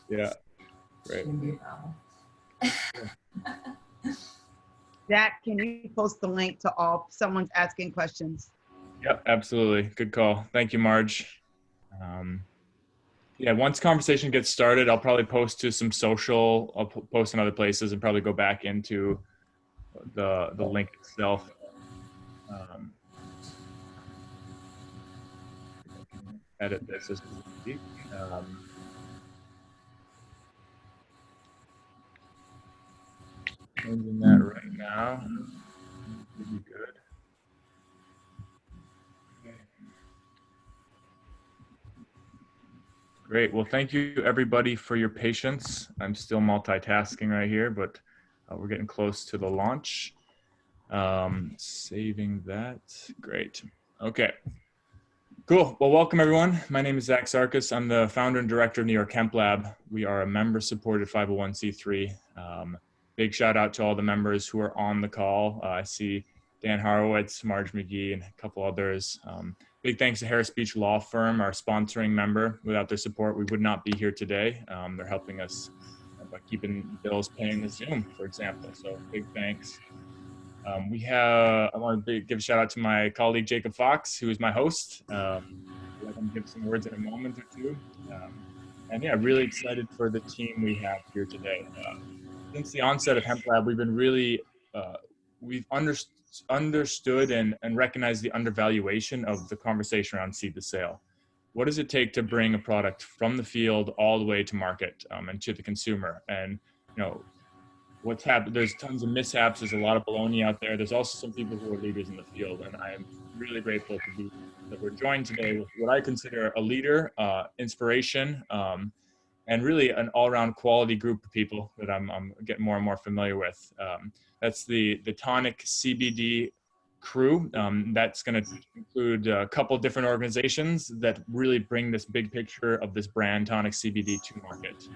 Yeah, great. Zach, can you post the link to all? Someone's asking questions. Yep, absolutely. Good call. Thank you, Marge. Yeah, once conversation gets started, I'll probably post to some social, I'll post in other places and probably go back into the link itself. I can edit this as we speak. Changing that right now. Should be good. Okay. Great. Well, thank you everybody for your patience. I'm still multitasking right here, but we're getting close to the launch. Saving that. Great. Okay. Cool. Well, welcome everyone. My name is Zach Sarkis. I'm the founder and director of New York HempLab. We are a member-supported 501c3. Big shout out to all the members who are on the call. I see Dan Horowitz, Marge McGee, and a couple others. Big thanks to Harris Beach Law Firm, our sponsoring member. Without their support, we would not be here today. They're helping us by keeping bills paying the Zoom, for example. So big thanks. I want to give a shout out to my colleague, Jacob Fox, who is my host. Let him give some words in a moment or two. And yeah, really excited for the team we have here today. Since the onset of HempLab, we've been really, we've understood and recognized the undervaluation of the conversation around seed to sale. What does it take to bring a product from the field all the way to market and to the consumer? And, you know, what's happened, there's tons of mishaps, there's a lot of baloney out there. There's also some people who are leaders in the field, and I am really grateful that we're joined today with what I consider a leader, inspiration, and really an all-around quality group of people that I'm getting more and more familiar with. That's the Tonic CBD crew. That's going to include a couple different organizations that really bring this big picture of this brand Tonic CBD to market.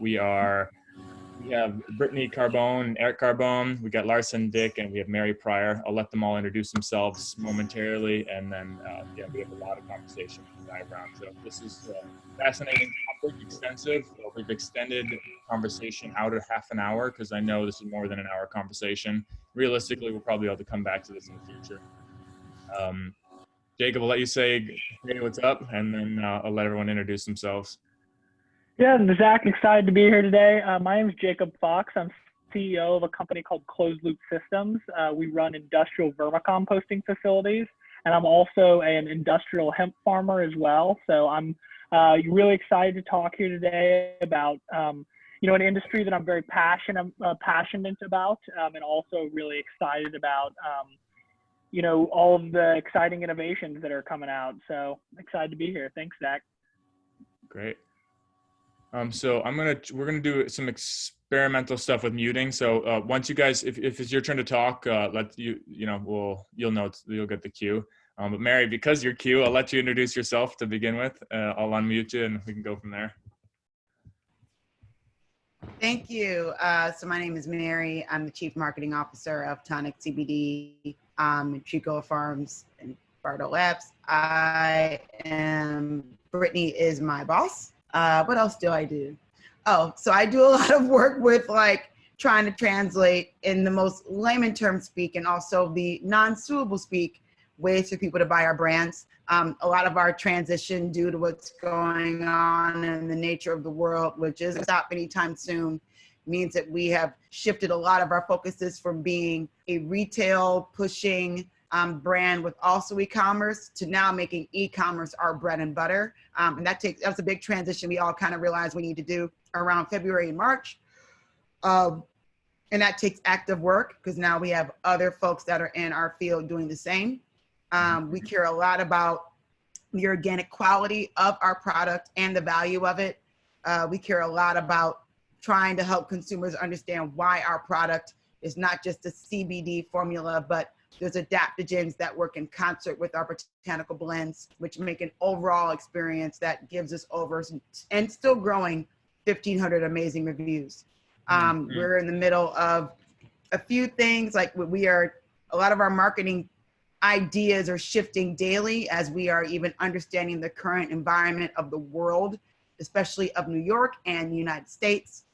We have Brittany Carbone and Eric Carbone. We got Larson Dick, and we have Mary Pryor. I'll let them all introduce themselves momentarily, and then yeah, we have a lot of conversation to dive around. So this is a fascinating topic, extensive. We've extended the conversation out at half an hour because I know this is more than an hour conversation. Realistically, we'll probably be able to come back to this in the future. Jacob, I'll let you say, hey, what's up, and then I'll let everyone introduce themselves. Yeah, Zach, excited to be here today. My name is Jacob Fox. I'm CEO of a company called Closed Loop Systems. We run industrial vermicomposting facilities, and I'm also an industrial hemp farmer as well. So I'm really excited to talk here today about you know, an industry that I'm very passionate about, and also really excited about you know, all of the exciting innovations that are coming out. So excited to be here. Thanks, Zach. Great. So we're gonna do some experimental stuff with muting. So once you guys, if it's your turn to talk, you'll get the cue. But Mary, because you're cue, I'll let you introduce yourself to begin with. I'll unmute you and we can go from there. Thank you. So my name is Mary. I'm the Chief Marketing Officer of Tonic CBD, Chico Farms and Bardo Labs. Brittany is my boss. What else do I do? Oh, so I do a lot of work with like trying to translate in the most layman term speak and also the non-suable speak ways for people to buy our brands. A lot of our transition due to what's going on and the nature of the world, which isn't stop anytime soon, means that we have shifted a lot of our focuses from being a retail pushing brand with also e-commerce to now making e-commerce our bread and butter. And that's a big transition we all kind of realize we need to do around February and March. And that takes active work because now we have other folks that are in our field doing the same. We care a lot about the organic quality of our product and the value of it. We care a lot about trying to help consumers understand why our product is not just a CBD formula, but there's adaptogens that work in concert with our botanical blends, which make an overall experience that gives us over and still growing 1,500 amazing reviews. We're in the middle of a few things, like a lot of our marketing ideas are shifting daily as we are even understanding the current environment of the world, especially of New York and the United States.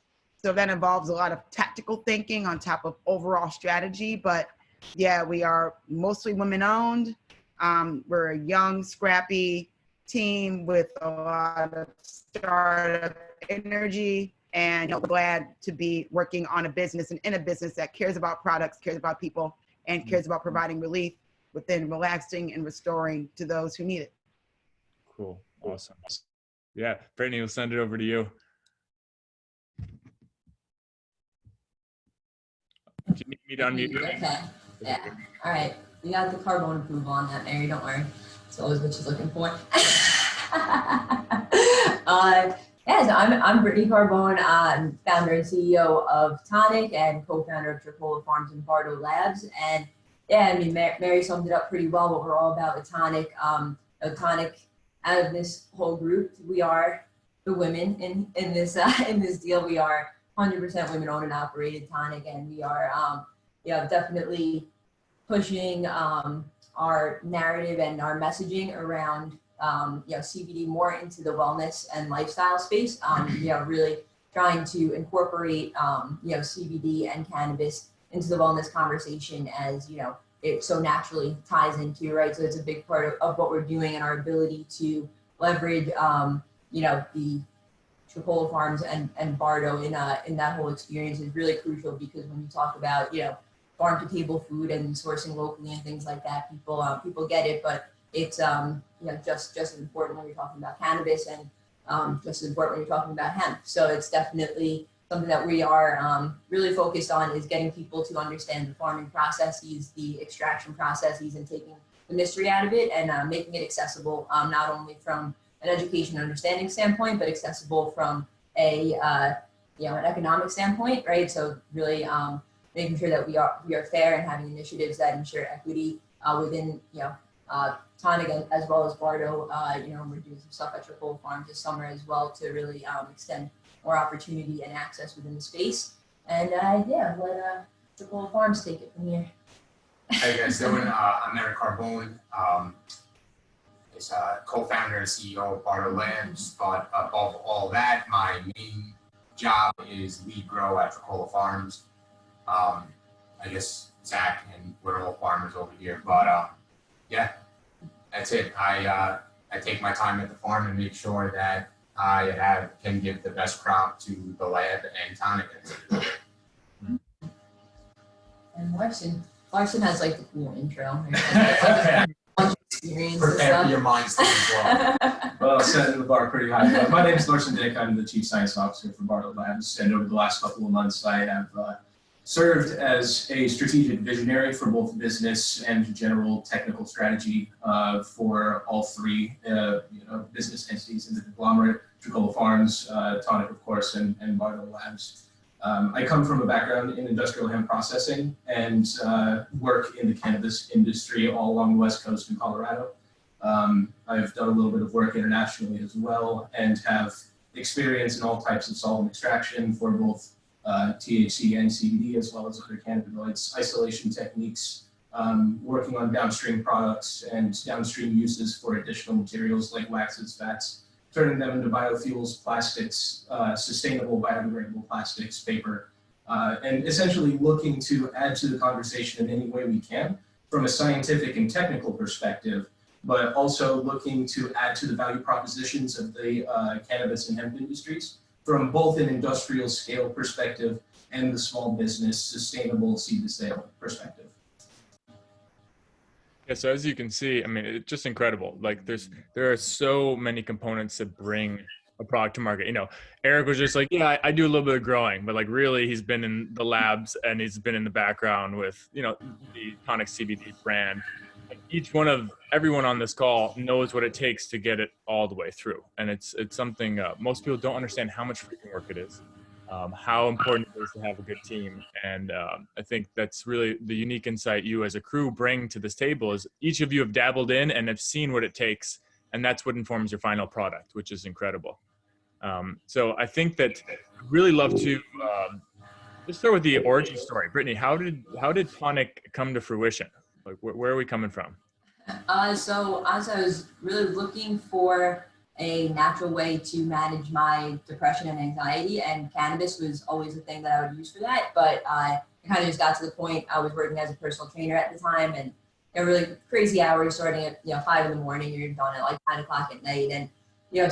So that involves a lot of tactical thinking on top of overall strategy. But yeah, we are mostly women owned. We're a young, scrappy team with a lot of startup energy, and glad to be working on a business and in a business that cares about products, cares about people, and cares about providing relief within relaxing and restoring to those who need it. Cool. Awesome. Yeah, Brittany, we'll send it over to you. Do you need me to unmute you? Okay. Yeah. All right. We got the carbone approval on that, Mary. Don't worry. It's always what she's looking for. Yeah, so I'm Brittany Carbone. I'm founder and CEO of Tonic and co-founder of Tricola Farms and Bardo Labs. And yeah, I mean, Mary summed it up pretty well what we're all about with Tonic. Tonic, out of this whole group, we are the women in this deal. We are 100% women owned and operated Tonic, and we are definitely pushing our narrative and our messaging around CBD more into the wellness and lifestyle space. Really trying to incorporate CBD and cannabis into the wellness conversation, as it so naturally ties into, right? So it's a big part of what we're doing, and our ability to leverage the Tricola Farms and Bardo in that whole experience is really crucial, because when you talk about farm to table food and sourcing locally and things like that, people get it, but it's just as important when you're talking about cannabis, and just as important when you're talking about hemp. So it's definitely something that we are really focused on, is getting people to understand the farming processes, the extraction processes, and taking the mystery out of it, and making it accessible, not only from an education and understanding standpoint, but accessible from an economic standpoint, right? So really making sure that we are fair and having initiatives that ensure equity within Tonic as well as Bardo. We're doing some stuff at Tricola Farms this summer as well to really extend more opportunity and access within the space. And let Tricola Farms take it from here. How you guys doing? I'm Eric Carbone. Co-founder and CEO of Bardo Labs, but above all that, my main job is lead grow at Tricola Farms. I guess Zach and we're all farmers over here, but yeah, that's it. I take my time at the farm and make sure that I can give the best crop to the lab and Tonic. And Larson has like the cool intro. Prepare for your minds to as well. Well, setting the bar pretty high. My name is Larson Dick. I'm the Chief Science Officer for Bardo Labs, and over the last couple of months, I have served as a strategic visionary for both business and general technical strategy for all three business entities in the conglomerate: Tricola Farms, Tonic, of course, and Bardo Labs. I come from a background in industrial hemp processing and work in the cannabis industry all along the West Coast in Colorado. I've done a little bit of work internationally as well, and have experience in all types of solvent extraction for both THC and CBD, as well as other cannabinoids, isolation techniques, working on downstream products and downstream uses for additional materials like waxes, fats, turning them into biofuels, plastics, sustainable biodegradable plastics, paper, and essentially looking to add to the conversation in any way we can from a scientific and technical perspective, but also looking to add to the value propositions of the cannabis and hemp industries from both an industrial scale perspective and the small business sustainable seed to sale perspective. Yeah, so as you can see, I mean, it's just incredible. Like there are so many components that bring a product to market. Eric was just like, yeah, I do a little bit of growing, but like really he's been in the labs and he's been in the background with, the Tonic CBD brand. Like everyone on this call knows what it takes to get it all the way through. And it's something most people don't understand how much freaking work it is. How important it is to have a good team. And I think that's really the unique insight you as a crew bring to this table, is each of you have dabbled in and have seen what it takes. And that's what informs your final product, which is incredible. So I think that I'd really love to just start with the origin story. Brittany, how did Tonic come to fruition? Like where are we coming from? So as I was really looking for a natural way to manage my depression and anxiety, and cannabis was always the thing that I would use for that. But I kind of just got to the point, I was working as a personal trainer at the time, and really crazy hours, starting at 5 in the morning, you're done at like 9 o'clock at night. And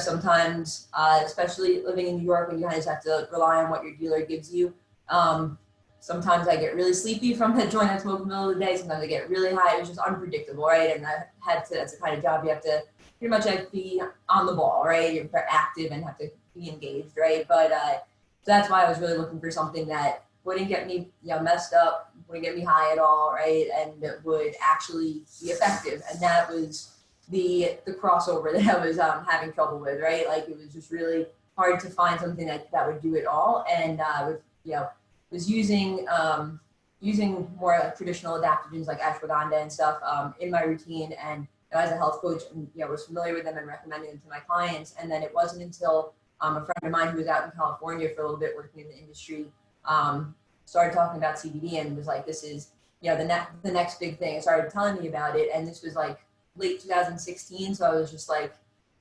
sometimes, especially living in New York, when you kind of have to rely on what your dealer gives you, sometimes I get really sleepy from the joint I smoke in the middle of the day. Sometimes I get really high. It was just unpredictable, right? And I had to, that's the kind of job you have to pretty much like be on the ball, right? You're active and have to be engaged, right? But so that's why I was really looking for something that wouldn't get me messed up, wouldn't get me high at all, right? And that would actually be effective. And that was the crossover that I was having trouble with, right? Like it was just really hard to find something that would do it all. And was using more like traditional adaptogens like ashwagandha and stuff in my routine, and as a health coach, and was familiar with them and recommending them to my clients. And then it wasn't until a friend of mine who was out in California for a little bit working in the industry started talking about CBD and was like, this is the next big thing. And started telling me about it, and this was like late 2016. So I was just like,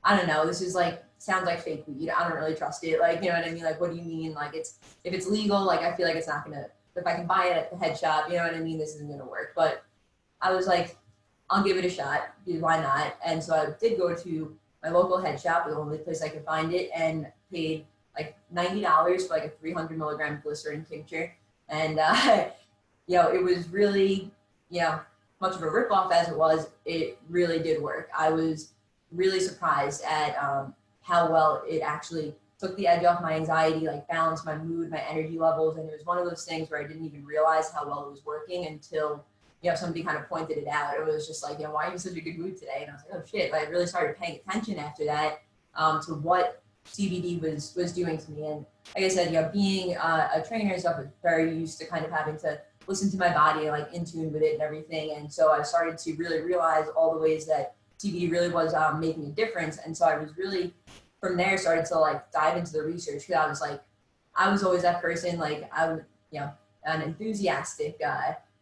I don't know, this is like, sounds like fake weed. I don't really trust it. Like, you know what I mean? Like, what do you mean? Like, if it's legal, like, I feel like it's not gonna, if I can buy it at the head shop, you know what I mean? This isn't gonna work. But I was like, I'll give it a shot. Why not? And so I did go to my local head shop, the only place I could find it, and paid like $90 for like a 300 milligram glycerin tincture. And, it was really, much of a ripoff as it was, it really did work. I was really surprised at how well it actually took the edge off my anxiety, like balanced my mood, my energy levels. And it was one of those things where I didn't even realize how well it was working until, somebody kind of pointed it out. It was just like, why are you in such a good mood today? And I was like, oh shit. But I really started paying attention after that to what CBD was doing to me. And like I said, being a trainer and stuff, I was very used to kind of having to listen to my body, like in tune with it and everything. And so I started to really realize all the ways that CBD really was making a difference. And so I was really, from there, started to like dive into the research, because I was always that person, like I'm, an enthusiastic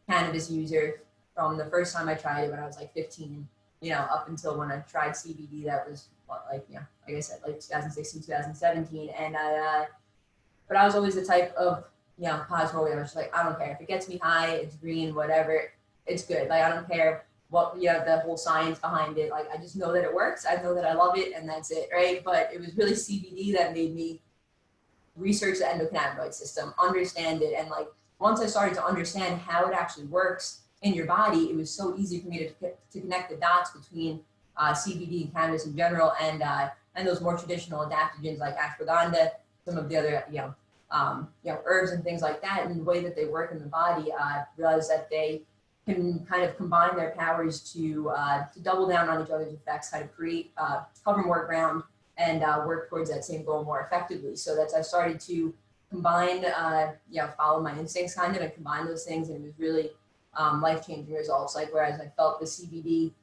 cannabis user from the first time I tried it when I was like 15, up until when I tried CBD, that was like I said, like 2016, 2017. And but I was always the type of, positive where I was just like, I don't care if it gets me high, it's green, whatever, it's good. Like, I don't care what, the whole science behind it. Like, I just know that it works. I know that I love it, and that's it, right? But it was really CBD that made me research the endocannabinoid system, understand it. And like, once I started to understand how it actually works in your body, it was so easy for me to connect the dots between CBD and cannabis in general, and those more traditional adaptogens like ashwagandha, some of the other, herbs and things like that, and the way that they work in the body. I realized that they can kind of combine their powers to double down on each other's effects, kind of create, cover more ground, and work towards that same goal more effectively. So that's, I started to combine, follow my instincts kind of, and combine those things, and it was really life-changing results. Like, whereas I felt the CBD,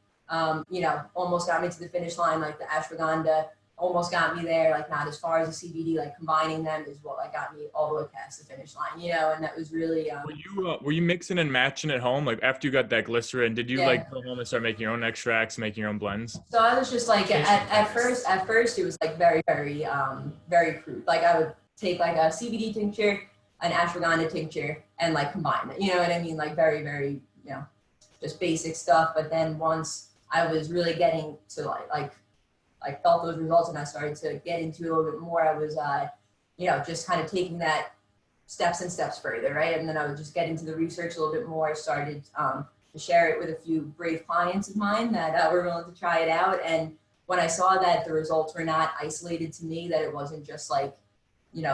almost got me to the finish line, like the ashwagandha almost got me there, like not as far as the CBD, like combining them is what like got me all the way past the finish line, and that was really. Were you mixing and matching at home? Like after you got that glycerin, did you like go home and start making your own extracts, making your own blends? So I was just like, at first it was like very, very, very crude. Like I would take like a CBD tincture, an ashwagandha tincture, and like combine it. You know what I mean? Like very, very, just basic stuff. But then once I was really getting to like felt those results, and I started to get into it a little bit more, I was, just kind of taking that steps and steps further, right? And then I would just get into the research a little bit more. I started to share it with a few brave clients of mine that were willing to try it out. And when I saw that the results were not isolated to me, that it wasn't just like,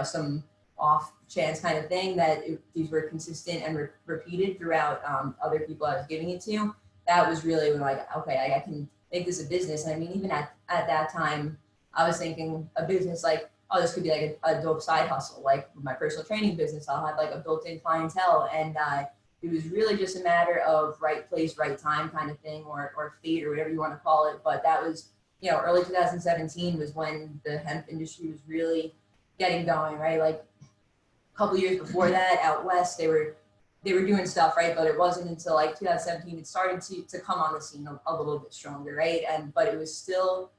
some off chance kind of thing, that these were consistent and repeated throughout other people I was giving it to, that was really when like, okay, I can make this a business. And I mean, even at that time, I was thinking a business like, oh, this could be like a dope side hustle. Like with my personal training business, I'll have like a built-in clientele. And it was really just a matter of right place, right time kind of thing, or fate, or whatever you want to call it. But that was, early 2017 was when the hemp industry was really getting going, right? Like a couple years before that, out west, they were doing stuff, right? But it wasn't until like 2017 it started to come on the scene a little bit stronger, right? But it was still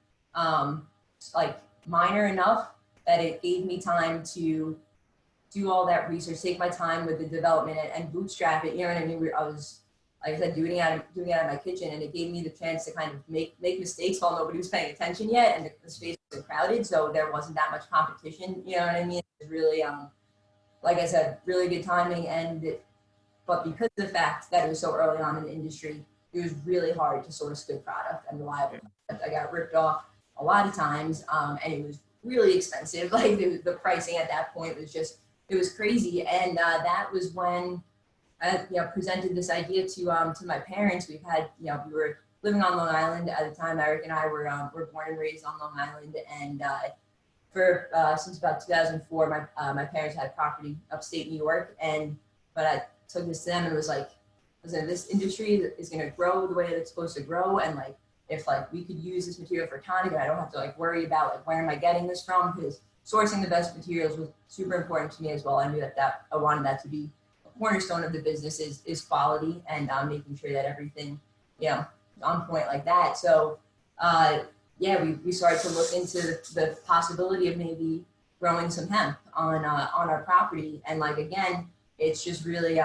like minor enough that it gave me time to do all that research, take my time with the development and bootstrap it. You know what I mean? I was, like I said, doing it out of my kitchen, and it gave me the chance to kind of make mistakes while nobody was paying attention yet, and the space was crowded, so there wasn't that much competition. You know what I mean? It was really, like I said, really good timing, but because of the fact that it was so early on in the industry, it was really hard to source good product and reliable product. I got ripped off a lot of times, and it was really expensive. Like the pricing at that point was just, it was crazy. And that was when I presented this idea to my parents. We were living on Long Island at the time. Eric and I were born and raised on Long Island, and since about 2004, my parents had property upstate New York, but I took this to them and was like, listen, this industry is going to grow the way that it's supposed to grow, and like if like we could use this material for tonic, and I don't have to like worry about like where am I getting this from, because sourcing the best materials was super important to me as well. I knew that I wanted that to be a cornerstone of the business is quality, and making sure that everything is on point like that. So we started to look into the possibility of maybe growing some hemp on our property, and like again, it's just really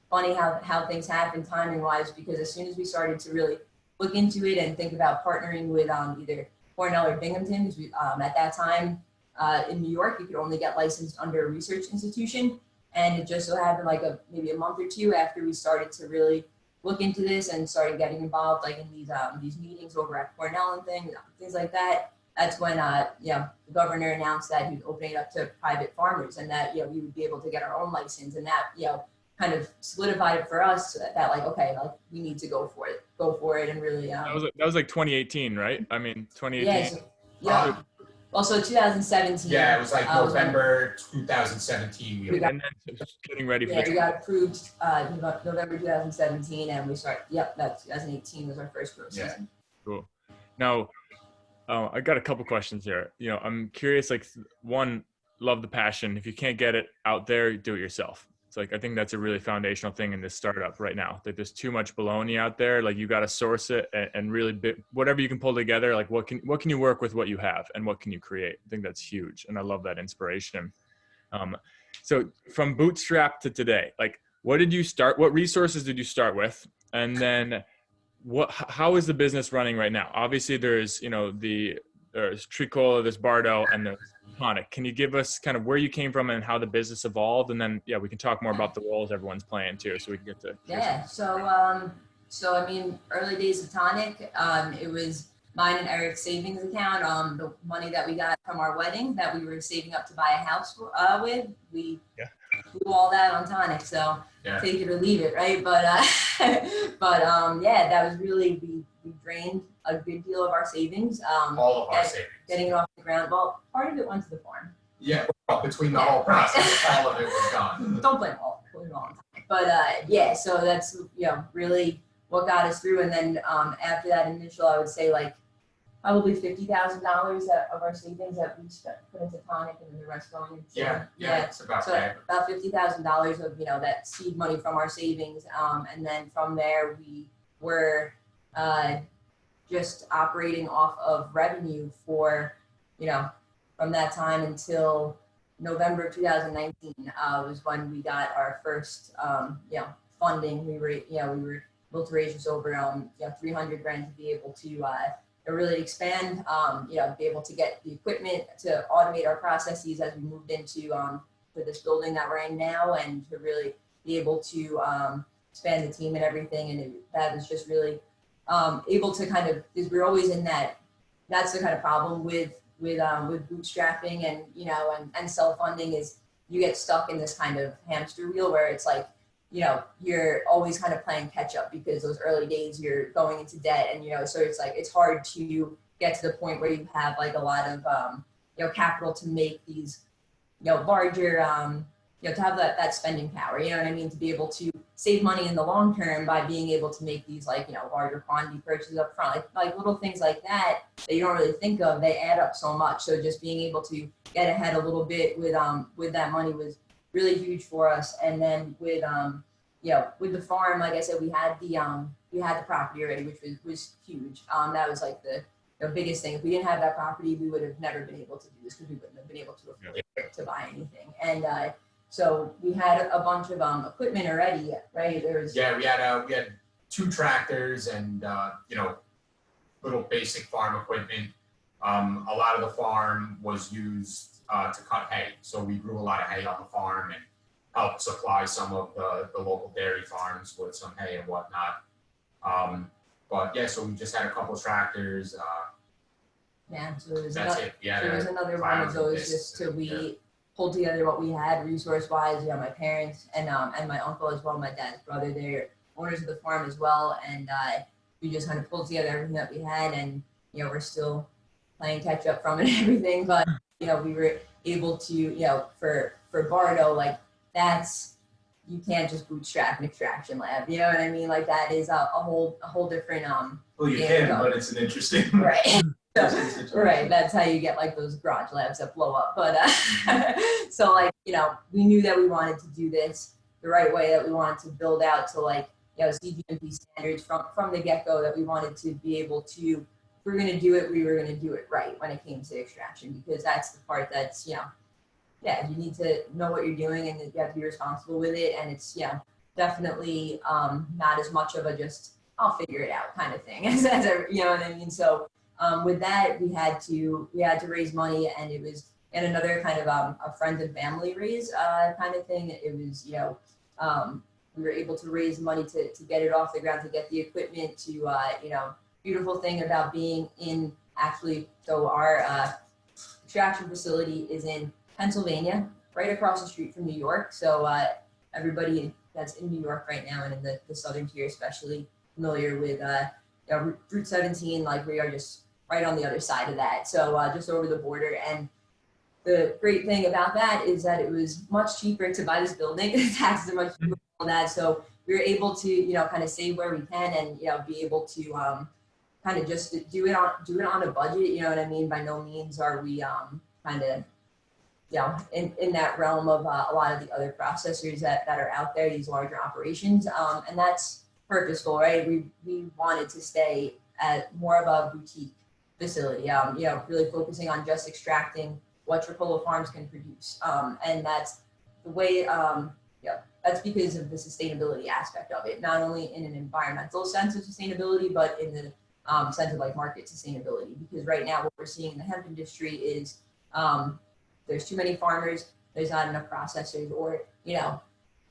funny how things happen timing wise, because as soon as we started to really look into it and think about partnering with either Cornell or Binghamton, because at that time in New York, you could only get licensed under a research institution. And it just so happened like maybe a month or two after we started to really look into this and started getting involved like in these meetings over at Cornell and things like that. That's when the governor announced that he was opening it up to private farmers, and that we would be able to get our own license, and that kind of solidified it for us that like, okay, like we need to go for it and really that was like 2018, right? I mean 2018. Also 2017. Yeah, it was like November 2017. And then getting ready for we got approved November 2017, and we started. Yep, that 2018 was our first growth season. Cool. Now, I got a couple questions here. I'm curious. Like, one, love the passion. If you can't get it out there, do it yourself. It's like, I think that's a really foundational thing in this startup right now. Like, there's too much baloney out there. Like, you got to source it and really whatever you can pull together. Like, what can you work with what you have, and what can you create? I think that's huge, and I love that inspiration. So from bootstrap to today, like, what did you start? What resources did you start with, and then how is the business running right now? Obviously, there's there's Tricola, there's Bardo, and there's Tonic. Can you give us kind of where you came from and how the business evolved, and then we can talk more about the roles everyone's playing too, so we can get to So I mean, early days of Tonic, it was mine and Eric's savings account. The money that we got from our wedding that we were saving up to buy a house with, we blew all that on Tonic. So take it or leave it, right? But that was really we drained a good deal of our savings. All of our savings. Getting it off the ground. Well, part of it went to the farm. Yeah, well, between the whole process, all of it was gone. Don't blame all of it. But so that's really what got us through. And then after that initial, I would say like probably $50,000 of our savings that we put into Tonic, and then the rest going into it's about that. About $50,000 of that seed money from our savings, and then from there we were just operating off of revenue for from that time until November of 2019 was when we got our first funding. We were able to raise just over $300,000 to be able to really expand, be able to get the equipment to automate our processes as we moved into to this building that we're in now, and to really be able to expand the team and everything. And that was just really able to kind of, because we're always in that's the kind of problem with bootstrapping and self-funding, is you get stuck in this kind of hamster wheel where it's like, you're always kind of playing catch up, because those early days you're going into debt, and so it's like it's hard to get to the point where you have like a lot of capital to make these larger to have that spending power, you know what I mean, to be able to save money in the long term by being able to make these like larger quantity purchases up front, like little things like that you don't really think of, they add up so much. So just being able to get ahead a little bit with that money was really huge for us. And then with the farm, like I said, we had the property already, which was huge. That was like the the biggest thing. If we didn't have that property, we would have never been able to do this because we wouldn't have been able to afford to buy anything. And so we had a bunch of equipment already, right? We had 2 tractors and little basic farm equipment. A lot of the farm was used to cut hay, so we grew a lot of hay on the farm and helped supply some of the local dairy farms with some hay and whatnot. But yeah, so we just had a couple of tractors. So it was That's it. Yeah, there was another one of those just to pulled together what we had resource wise. My parents and my uncle as well, my dad's brother, they're owners of the farm as well, and we just kind of pulled together everything that we had, and we're still playing catch up from it and everything, but we were able to for Bardo, like that's, you can't just bootstrap an extraction lab, you know what I mean? Like that is a whole different well, you can, but it's an interesting right. Right, that's how you get like those garage labs that blow up. But so like we knew that we wanted to do this the right way, that we wanted to build out to like CGMP standards from the get-go, that we wanted to be able to, if we're going to do it, we were going to do it right when it came to extraction, because that's the part that's you need to know what you're doing and you have to be responsible with it, and it's definitely not as much of a just I'll figure it out kind of thing as you know what I mean. So with that, we had to raise money, and it was another kind of a friends and family raise kind of thing. It was we were able to raise money to get it off the ground, to get the equipment, to beautiful thing about being in so our extraction facility is in Pennsylvania, right across the street from New York. So everybody that's in New York right now and in the southern tier especially familiar with Route 17, like we are just right on the other side of that. So just over the border. And the great thing about that is that it was much cheaper to buy this building. The taxes are much cheaper on that. So we were able to, kind of save where we can and, be able to kind of just do it on a budget. You know what I mean? By no means are we kind of, in that realm of a lot of the other processors that are out there, these larger operations. And that's purposeful, right? We wanted to stay at more of a boutique facility, really focusing on just extracting what Tricola Farms can produce. And that's the way, that's because of the sustainability aspect of it, not only in an environmental sense of sustainability, but in the sense of like market sustainability. Because right now what we're seeing in the hemp industry is there's too many farmers, there's not enough processors, or,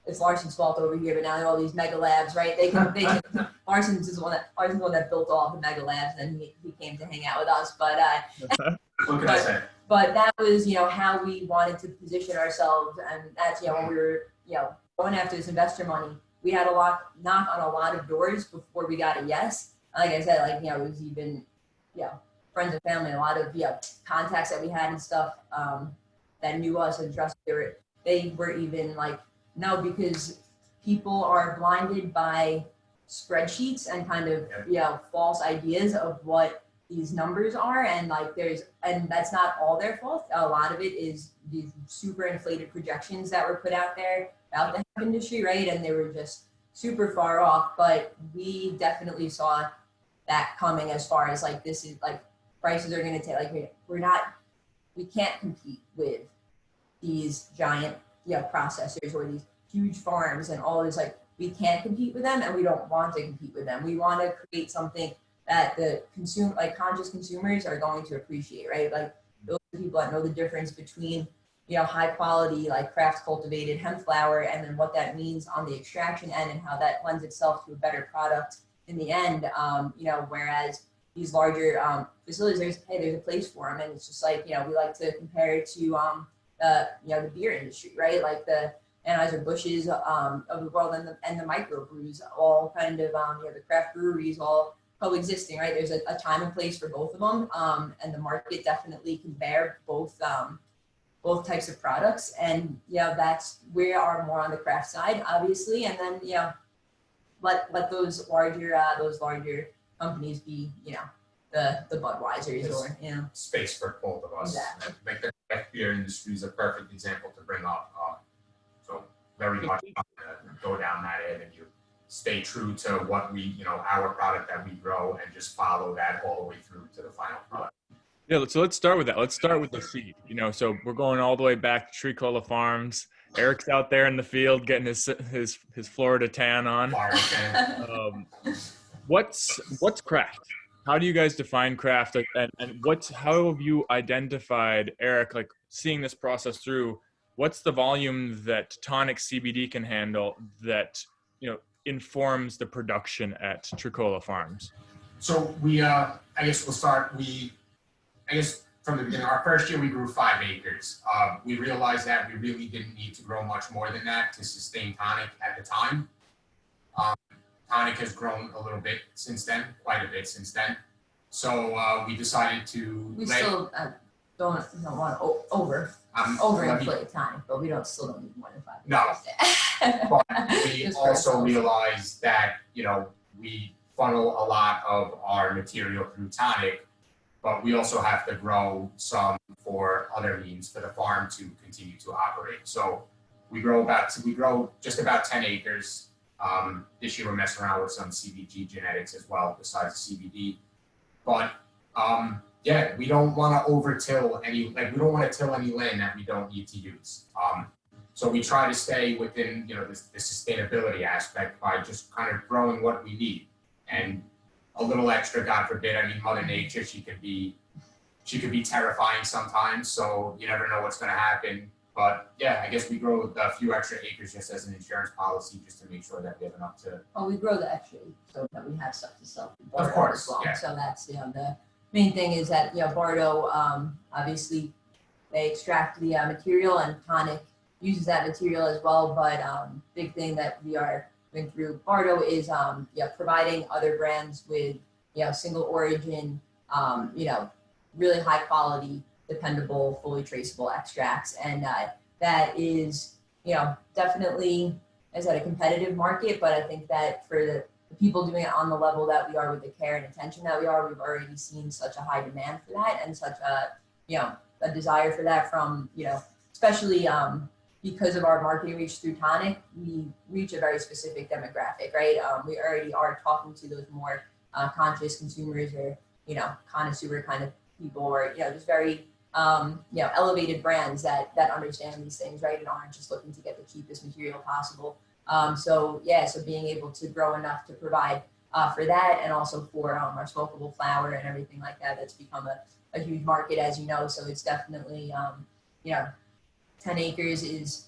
it's Larson's fault over here, but now there are all these mega labs, right? Larson's the one that built all the mega labs, and he came to hang out with us. But what can I say? But that was, how we wanted to position ourselves, and that's, when we were, going after this investor money, we had knock on a lot of doors before we got a yes. Like I said, like, it was even, friends and family, a lot of, contacts that we had and stuff that knew us and trusted. They were even like, no, because people are blinded by spreadsheets and kind of, false ideas of what these numbers are. And like and that's not all their fault. A lot of it is these super inflated projections that were put out there about the hemp industry, right? And they were just super far off. But we definitely saw that coming, as far as like, this is like, prices are going to take, like, we can't compete with these giant processors or these huge farms and all this. Like, we can't compete with them, and we don't want to compete with them. We want to create something that the conscious consumers are going to appreciate, right? Like, those people that know the difference between high quality, like craft cultivated hemp flower, and then what that means on the extraction end, and how that lends itself to a better product in the end. Whereas these larger facilities, there's a place for them, and it's just like, we like to compare it to the beer industry, right? Like the Anheuser-Busch's of the world, and the microbrews, all kind of the craft breweries all coexisting, right? There's a time and place for both of them, and the market definitely can bear both types of products. And that's, we are more on the craft side, obviously, and then let those larger companies be the Budweisers, or space for both of us. Exactly. Like the craft beer industry is a perfect example to bring up. So very much go down that avenue. stay true to what we, our product that we grow and just follow that all the way through to the final product. Yeah, so let's start with that. Let's start with the seed. So we're going all the way back to Tricola Farms. Eric's out there in the field getting his Florida tan on. What's craft? How do you guys define craft, and how have you identified, Eric, like seeing this process through? What's the volume that Tonic CBD can handle that informs the production at Tricola Farms? So we, I guess we'll start. From the beginning, our first year we grew 5 acres. We realized that we really didn't need to grow much more than that to sustain Tonic at the time. Tonic has grown a little bit since then, quite a bit since then. So we decided to. We still don't want to overinflate Tonic, but we still don't need more than 5 acres. No, but we also realized that we funnel a lot of our material through Tonic, but we also have to grow some for other means for the farm to continue to operate. So we grow just about 10 acres. This year we're messing around with some CBG genetics as well, besides CBD. But we don't want to overtill we don't want to till any land that we don't need to use. So we try to stay within the sustainability aspect by just kind of growing what we need. And a little extra, God forbid. I mean, Mother Nature, she could be terrifying sometimes. So you never know what's going to happen. But yeah, I guess we grow a few extra acres just as an insurance policy, just to make sure that we have enough to. Well, we grow the extra so that we have stuff to sell. Of course, as well. Yeah. So that's the main thing is that Bardo obviously they extract the material, and Tonic uses that material as well. But big thing that we are going through Bardo is providing other brands with single origin, really high quality, dependable, fully traceable extracts, and that is definitely is at a competitive market. But I think that for the people doing it on the level that we are, with the care and attention that we are, we've already seen such a high demand for that, and such a desire for that from especially because of our marketing reach through Tonic. We reach a very specific demographic, right? We already are talking to those more conscious consumers, or connoisseur kind of people, or just very elevated brands that understand these things, right, and aren't just looking to get the cheapest material possible. So being able to grow enough to provide for that, and also for our smokable flower and everything like that, that's become a huge market, as you know. So it's definitely 10 acres is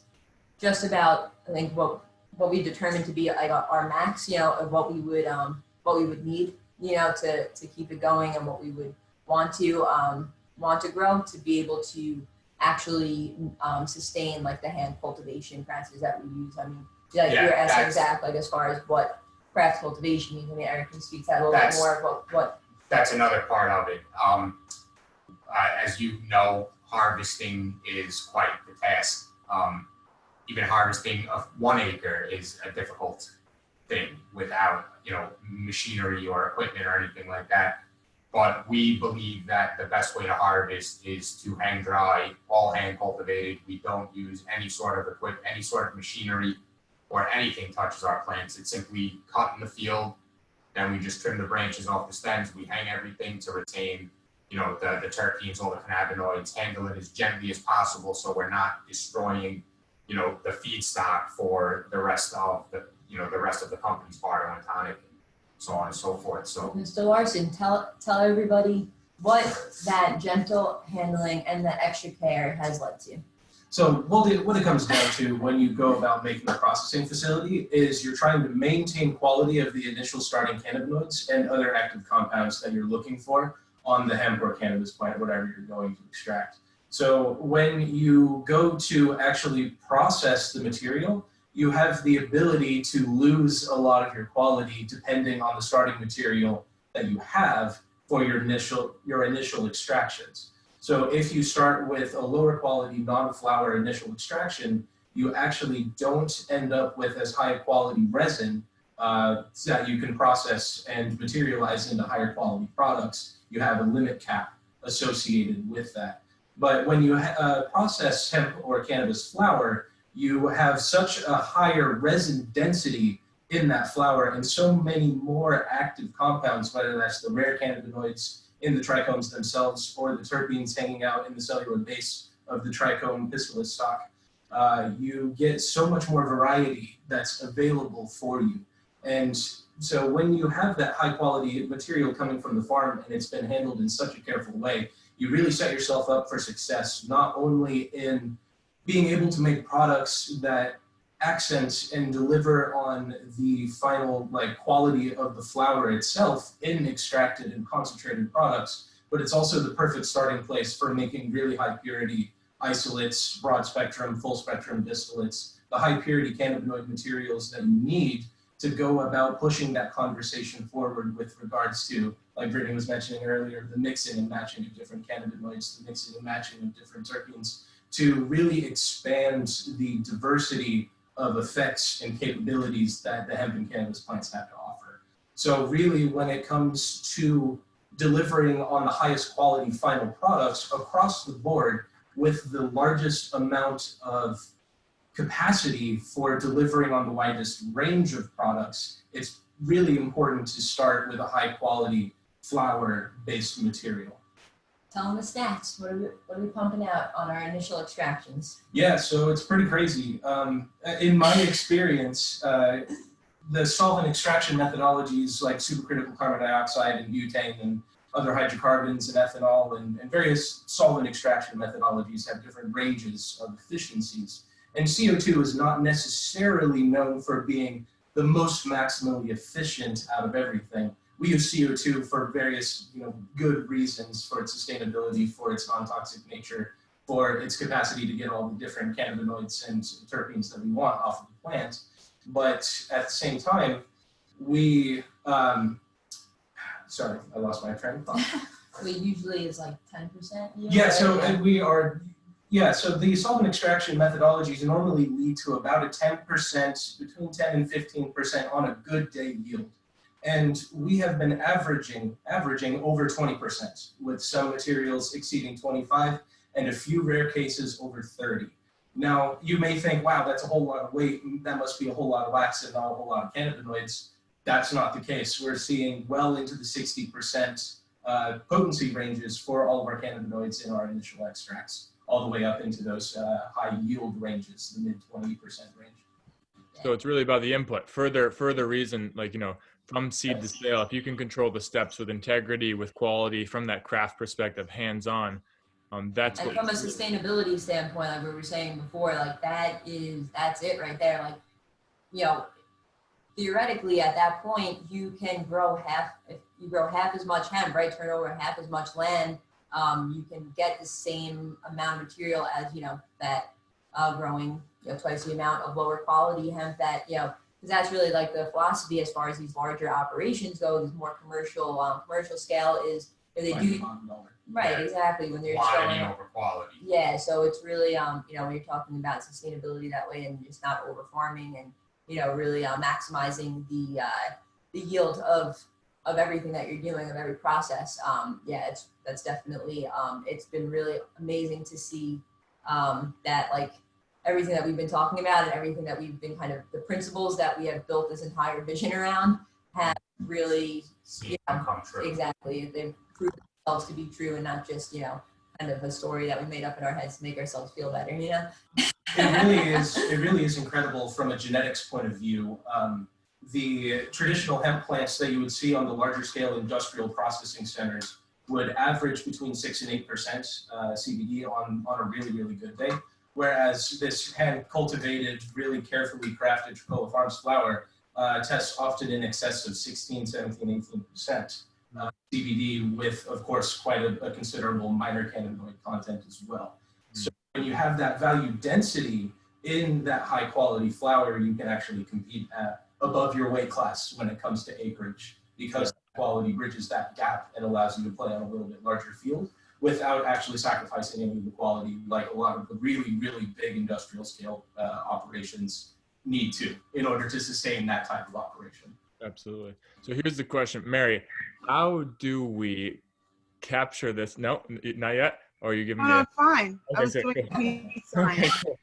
just about, I think, what we determined to be like our max, of what we would need, to keep it going, and what we would want to grow to be able to actually sustain like the hand cultivation practices that we use. I mean, you're asking Zach, like, as far as what craft cultivation means. I mean, Eric can speak to that a little bit more of what. That's another part of it. As you know, harvesting is quite the task. Even harvesting of 1 acre is a difficult thing without, machinery or equipment or anything like that. But we believe that the best way to harvest is to hang dry, all hand cultivated. We don't use any sort of equipment, any sort of machinery, or anything touches our plants. It's simply cut in the field, then we just trim the branches off the stems. We hang everything to retain the terpenes, all the cannabinoids, handle it as gently as possible, so we're not destroying, the feedstock for the rest of the company's Bardo and Tonic, and so on and so forth. So, Mr. Larson, tell everybody what that gentle handling and the extra care has led to. So what it comes down to when you go about making a processing facility is you're trying to maintain quality of the initial starting cannabinoids and other active compounds that you're looking for on the hemp or cannabis plant, whatever you're going to extract. So when you go to actually process the material, you have the ability to lose a lot of your quality depending on the starting material that you have for your initial extractions. So if you start with a lower quality non-flower initial extraction, you actually don't end up with as high a quality resin that you can process and materialize into higher quality products. You have a limit cap associated with that. But when you process hemp or cannabis flower, you have such a higher resin density in that flower, and so many more active compounds, whether that's the rare cannabinoids in the trichomes themselves or the terpenes hanging out in the cellular base of the trichome pistillate stalk. You get so much more variety that's available for you. And so when you have that high quality material coming from the farm and it's been handled in such a careful way, you really set yourself up for success, not only in being able to make products that accent and deliver on the final quality of the flower itself in extracted and concentrated products, but it's also the perfect starting place for making really high purity isolates, broad spectrum, full spectrum distillates, the high purity cannabinoid materials that you need to go about pushing that conversation forward with regards to, like Brittany was mentioning earlier, the mixing and matching of different cannabinoids, the mixing and matching of different terpenes, to really expand the diversity of effects and capabilities that the hemp and cannabis plants have to offer. So really, when it comes to delivering on the highest quality final products across the board with the largest amount of capacity for delivering on the widest range of products, it's really important to start with a high quality flower-based material. Tell them the stats. What are we pumping out on our initial extractions? Yeah, so it's pretty crazy. In my experience, the solvent extraction methodologies like supercritical carbon dioxide and butane and other hydrocarbons and ethanol and various solvent extraction methodologies have different ranges of efficiencies. And CO2 is not necessarily known for being the most maximally efficient out of everything. We use CO2 for various, good reasons, for its sustainability, for its non-toxic nature, for its capacity to get all the different cannabinoids and terpenes that we want off of the plant. But at the same time, we, sorry, I lost my train of thought. We usually is like 10%. Yeah, so we are. Yeah, so the solvent extraction methodologies normally lead to about a 10%, between 10 and 15% on a good day yield. And we have been averaging over 20%, with some materials exceeding 25 and a few rare cases over 30. Now, you may think, wow, that's a whole lot of weight, that must be a whole lot of wax and not a whole lot of cannabinoids. That's not the case. We're seeing well into the 60% potency ranges for all of our cannabinoids in our initial extracts, all the way up into those high yield ranges, the mid 20% range. So it's really about the input. Further reason, from seed to sale, if you can control the steps with integrity, with quality, from that craft perspective, hands-on, that's and from a sustainability standpoint, like we were saying before, that's it right there. Theoretically at that point, you can grow if you grow half as much hemp, right? Turn over half as much land. You can get the same amount of material as, that growing, twice the amount of lower quality hemp that, because that's really like the philosophy as far as these larger operations go. This more commercial scale is they do right, exactly, when they're quantity over quality. Yeah, so it's really when you're talking about sustainability that way and just not over farming and really maximizing the yield of everything that you're doing, of every process. That's definitely it's been really amazing to see that everything that we've been talking about and everything that we've been the principles that we have built this entire vision around have really come true. Exactly. They've proved themselves to be true and not just, kind of a story that we made up in our heads to make ourselves feel better, It really is incredible from a genetics point of view. The traditional hemp plants that you would see on the larger scale industrial processing centers would average between 6 and 8% CBD on a really, really good day. Whereas this hand cultivated, really carefully crafted Tricola Farms flower tests often in excess of 16, 17, 18% CBD with, of course, quite a considerable minor cannabinoid content as well. So when you have that value density in that high quality flower, you can actually compete above your weight class when it comes to acreage, because quality bridges that gap and allows you to play on a little bit larger field without actually sacrificing any of the quality like a lot of the really, really big industrial scale operations need to in order to sustain that type of operation. Absolutely. So here's the question, Mary, how do we capture this? No, not yet? Or are you giving me I'm fine. Okay, I was good, doing good. a sign. Okay, cool.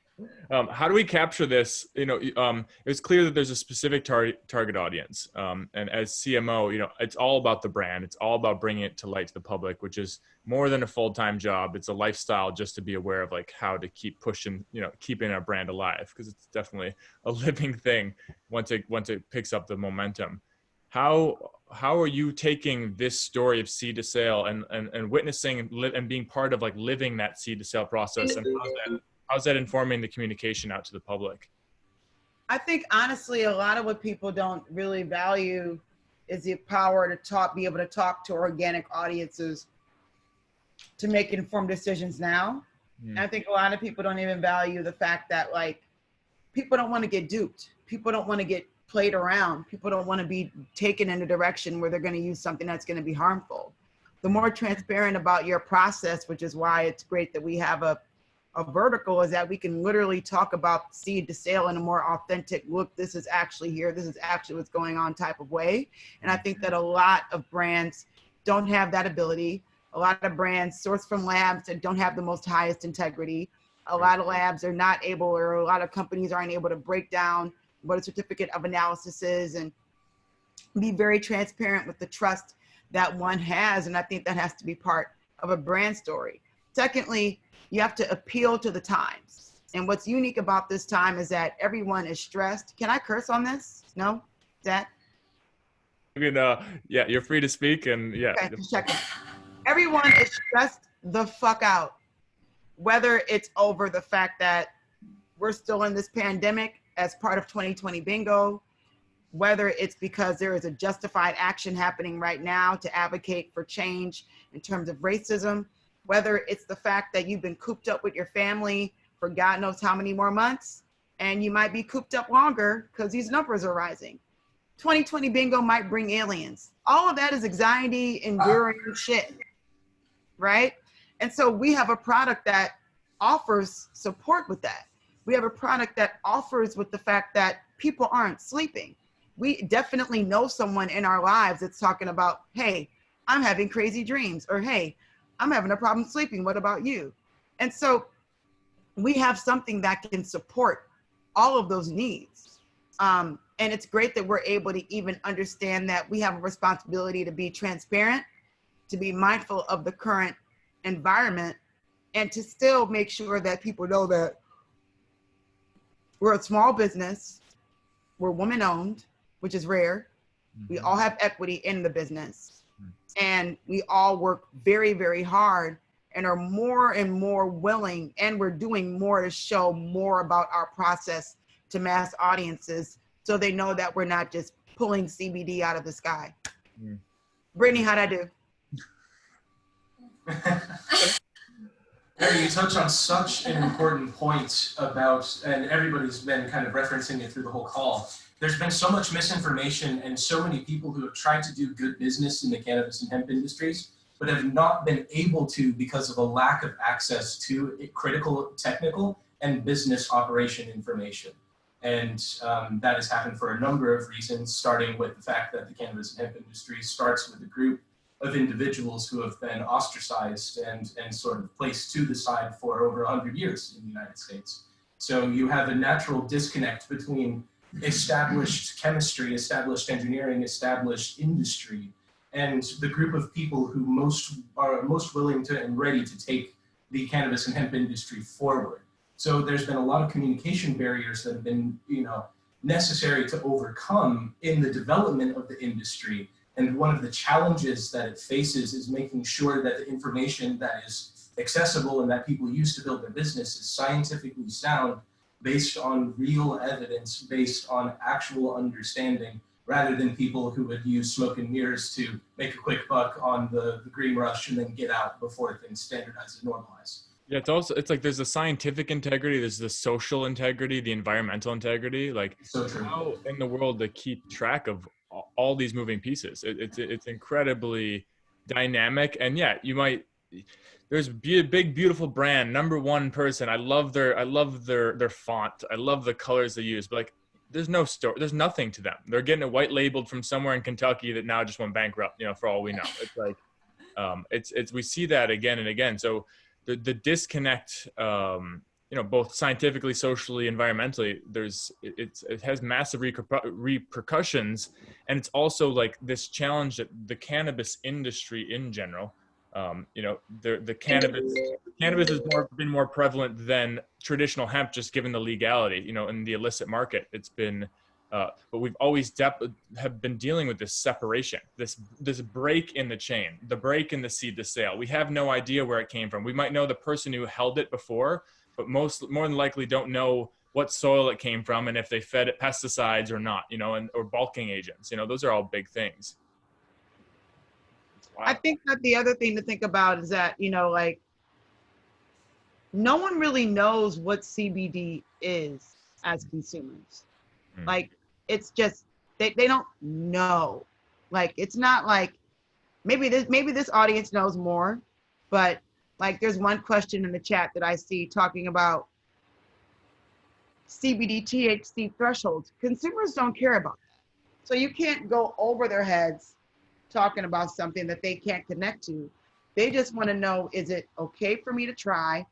How do we capture this? It's clear that there's a specific target audience. And as CMO, it's all about the brand. It's all about bringing it to light to the public, which is more than a full-time job. It's a lifestyle just to be aware of like how to keep pushing, keeping our brand alive, because it's definitely a living thing once it picks up the momentum. How are you taking this story of seed to sale and witnessing and being part of like living that seed to sale process, and how's that informing the communication out to the public? I think honestly, a lot of what people don't really value is the power to be able to talk to organic audiences to make informed decisions now. And I think a lot of people don't even value the fact that like people don't want to get duped. People don't want to get played around. People don't want to be taken in a direction where they're going to use something that's going to be harmful. The more transparent about your process, which is why it's great that we have a vertical, is that we can literally talk about seed to sale in a more authentic look. This is actually here. This is actually what's going on type of way. And I think that a lot of brands don't have that ability. A lot of brands source from labs that don't have the most highest integrity. A lot of labs are not able, or a lot of companies aren't able to break down what a certificate of analysis is and be very transparent with the trust that one has. And I think that has to be part of a brand story. Secondly, you have to appeal to the times. And what's unique about this time is that everyone is stressed. Can I curse on this? No? Zach? Yeah, you're free to speak, and yeah. Okay, just checking. Everyone is stressed the fuck out. Whether it's over the fact that we're still in this pandemic as part of 2020 bingo, whether it's because there is a justified action happening right now to advocate for change in terms of racism, whether it's the fact that you've been cooped up with your family for God knows how many more months, and you might be cooped up longer because these numbers are rising. 2020 bingo might bring aliens. All of that is anxiety, enduring shit, right? And so we have a product that offers support with that. We have a product that offers with the fact that people aren't sleeping. We definitely know someone in our lives that's talking about, hey, I'm having crazy dreams, or hey, I'm having a problem sleeping. What about you? And so we have something that can support all of those needs. And it's great that we're able to even understand that we have a responsibility to be transparent, to be mindful of the current environment, and to still make sure that people know that we're a small business, we're woman owned, which is rare. We all have equity in the business, and we all work very, very hard and are more and more willing, and we're doing more to show more about our process to mass audiences so they know that we're not just pulling CBD out of the sky. Brittany, how'd I do? Mary, you touch on such an important point about, and everybody's been kind of referencing it through the whole call. There's been so much misinformation and so many people who have tried to do good business in the cannabis and hemp industries, but have not been able to because of a lack of access to critical technical and business operation information. And that has happened for a number of reasons, starting with the fact that the cannabis and hemp industry starts with a group of individuals who have been ostracized and sort of placed to the side for over 100 years in the United States. So you have a natural disconnect between established chemistry, established engineering, established industry, and the group of people who are most willing to and ready to take the cannabis and hemp industry forward. So there's been a lot of communication barriers that have been, necessary to overcome in the development of the industry. And one of the challenges that it faces is making sure that the information that is accessible and that people use to build their business is scientifically sound, based on real evidence, based on actual understanding, rather than people who would use smoke and mirrors to make a quick buck on the green rush and then get out before things standardize and normalize. Yeah, it's like there's the scientific integrity, there's the social integrity, the environmental integrity. Like, so true. How in the world to keep track of all these moving pieces? It's incredibly dynamic, and yeah, there's a big beautiful brand, number one person. I love their font, I love the colors they use, but like there's no story, there's nothing to them. They're getting it white labeled from somewhere in Kentucky that now just went bankrupt, for all we know. It's like we see that again and again. So the disconnect both scientifically, socially, environmentally, it has massive repercussions. And it's also like this challenge that the cannabis industry in general, the cannabis has been more prevalent than traditional hemp, just given the legality, in the illicit market. It's been, but we've always have been dealing with this separation, this break in the chain, the break in the seed to sale. We have no idea where it came from. We might know the person who held it before, but more than likely don't know what soil it came from and if they fed it pesticides or not, or bulking agents. Those are all big things. Wow. I think that the other thing to think about is that, like, no one really knows what CBD is as consumers. Like, it's just, they don't know. Like, it's not like, maybe this audience knows more, but like, there's one question in the chat that I see talking about CBD THC thresholds. Consumers don't care about that. So you can't go over their heads talking about something that they can't connect to. They just want to know, is it okay for me to try?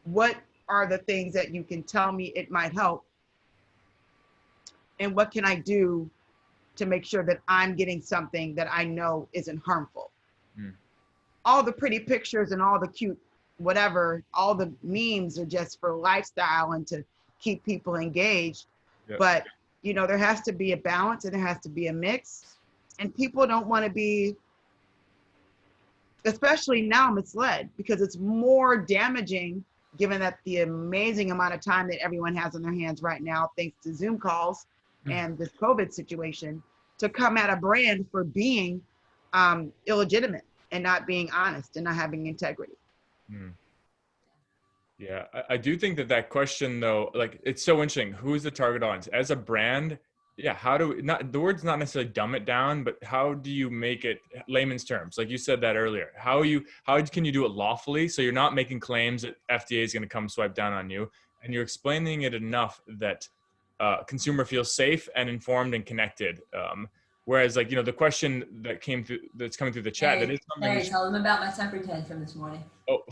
What are the things that you can tell me it might help? And what can I do to make sure that I'm getting something that I know isn't harmful? All the pretty pictures and all the cute whatever, all the memes are just for lifestyle and to keep people engaged. Yep. But, there has to be a balance and there has to be a mix. And people don't want to be, especially now, misled, because it's more damaging given that the amazing amount of time that everyone has on their hands right now, thanks to Zoom calls and this COVID situation, to come at a brand for being illegitimate and not being honest and not having integrity. Yeah, I do think that question though, like, it's so interesting. Who is the target audience as a brand? Yeah, how do we, not, the word's not necessarily dumb it down, but how do you make it layman's terms? Like you said that earlier, how can you do it lawfully? So you're not making claims that FDA is going to come swipe down on you, and you're explaining it enough that consumer feels safe and informed and connected. Whereas, like, the question that's coming through the chat, that is something. Mary, tell them about my temper tantrum this morning. Oh.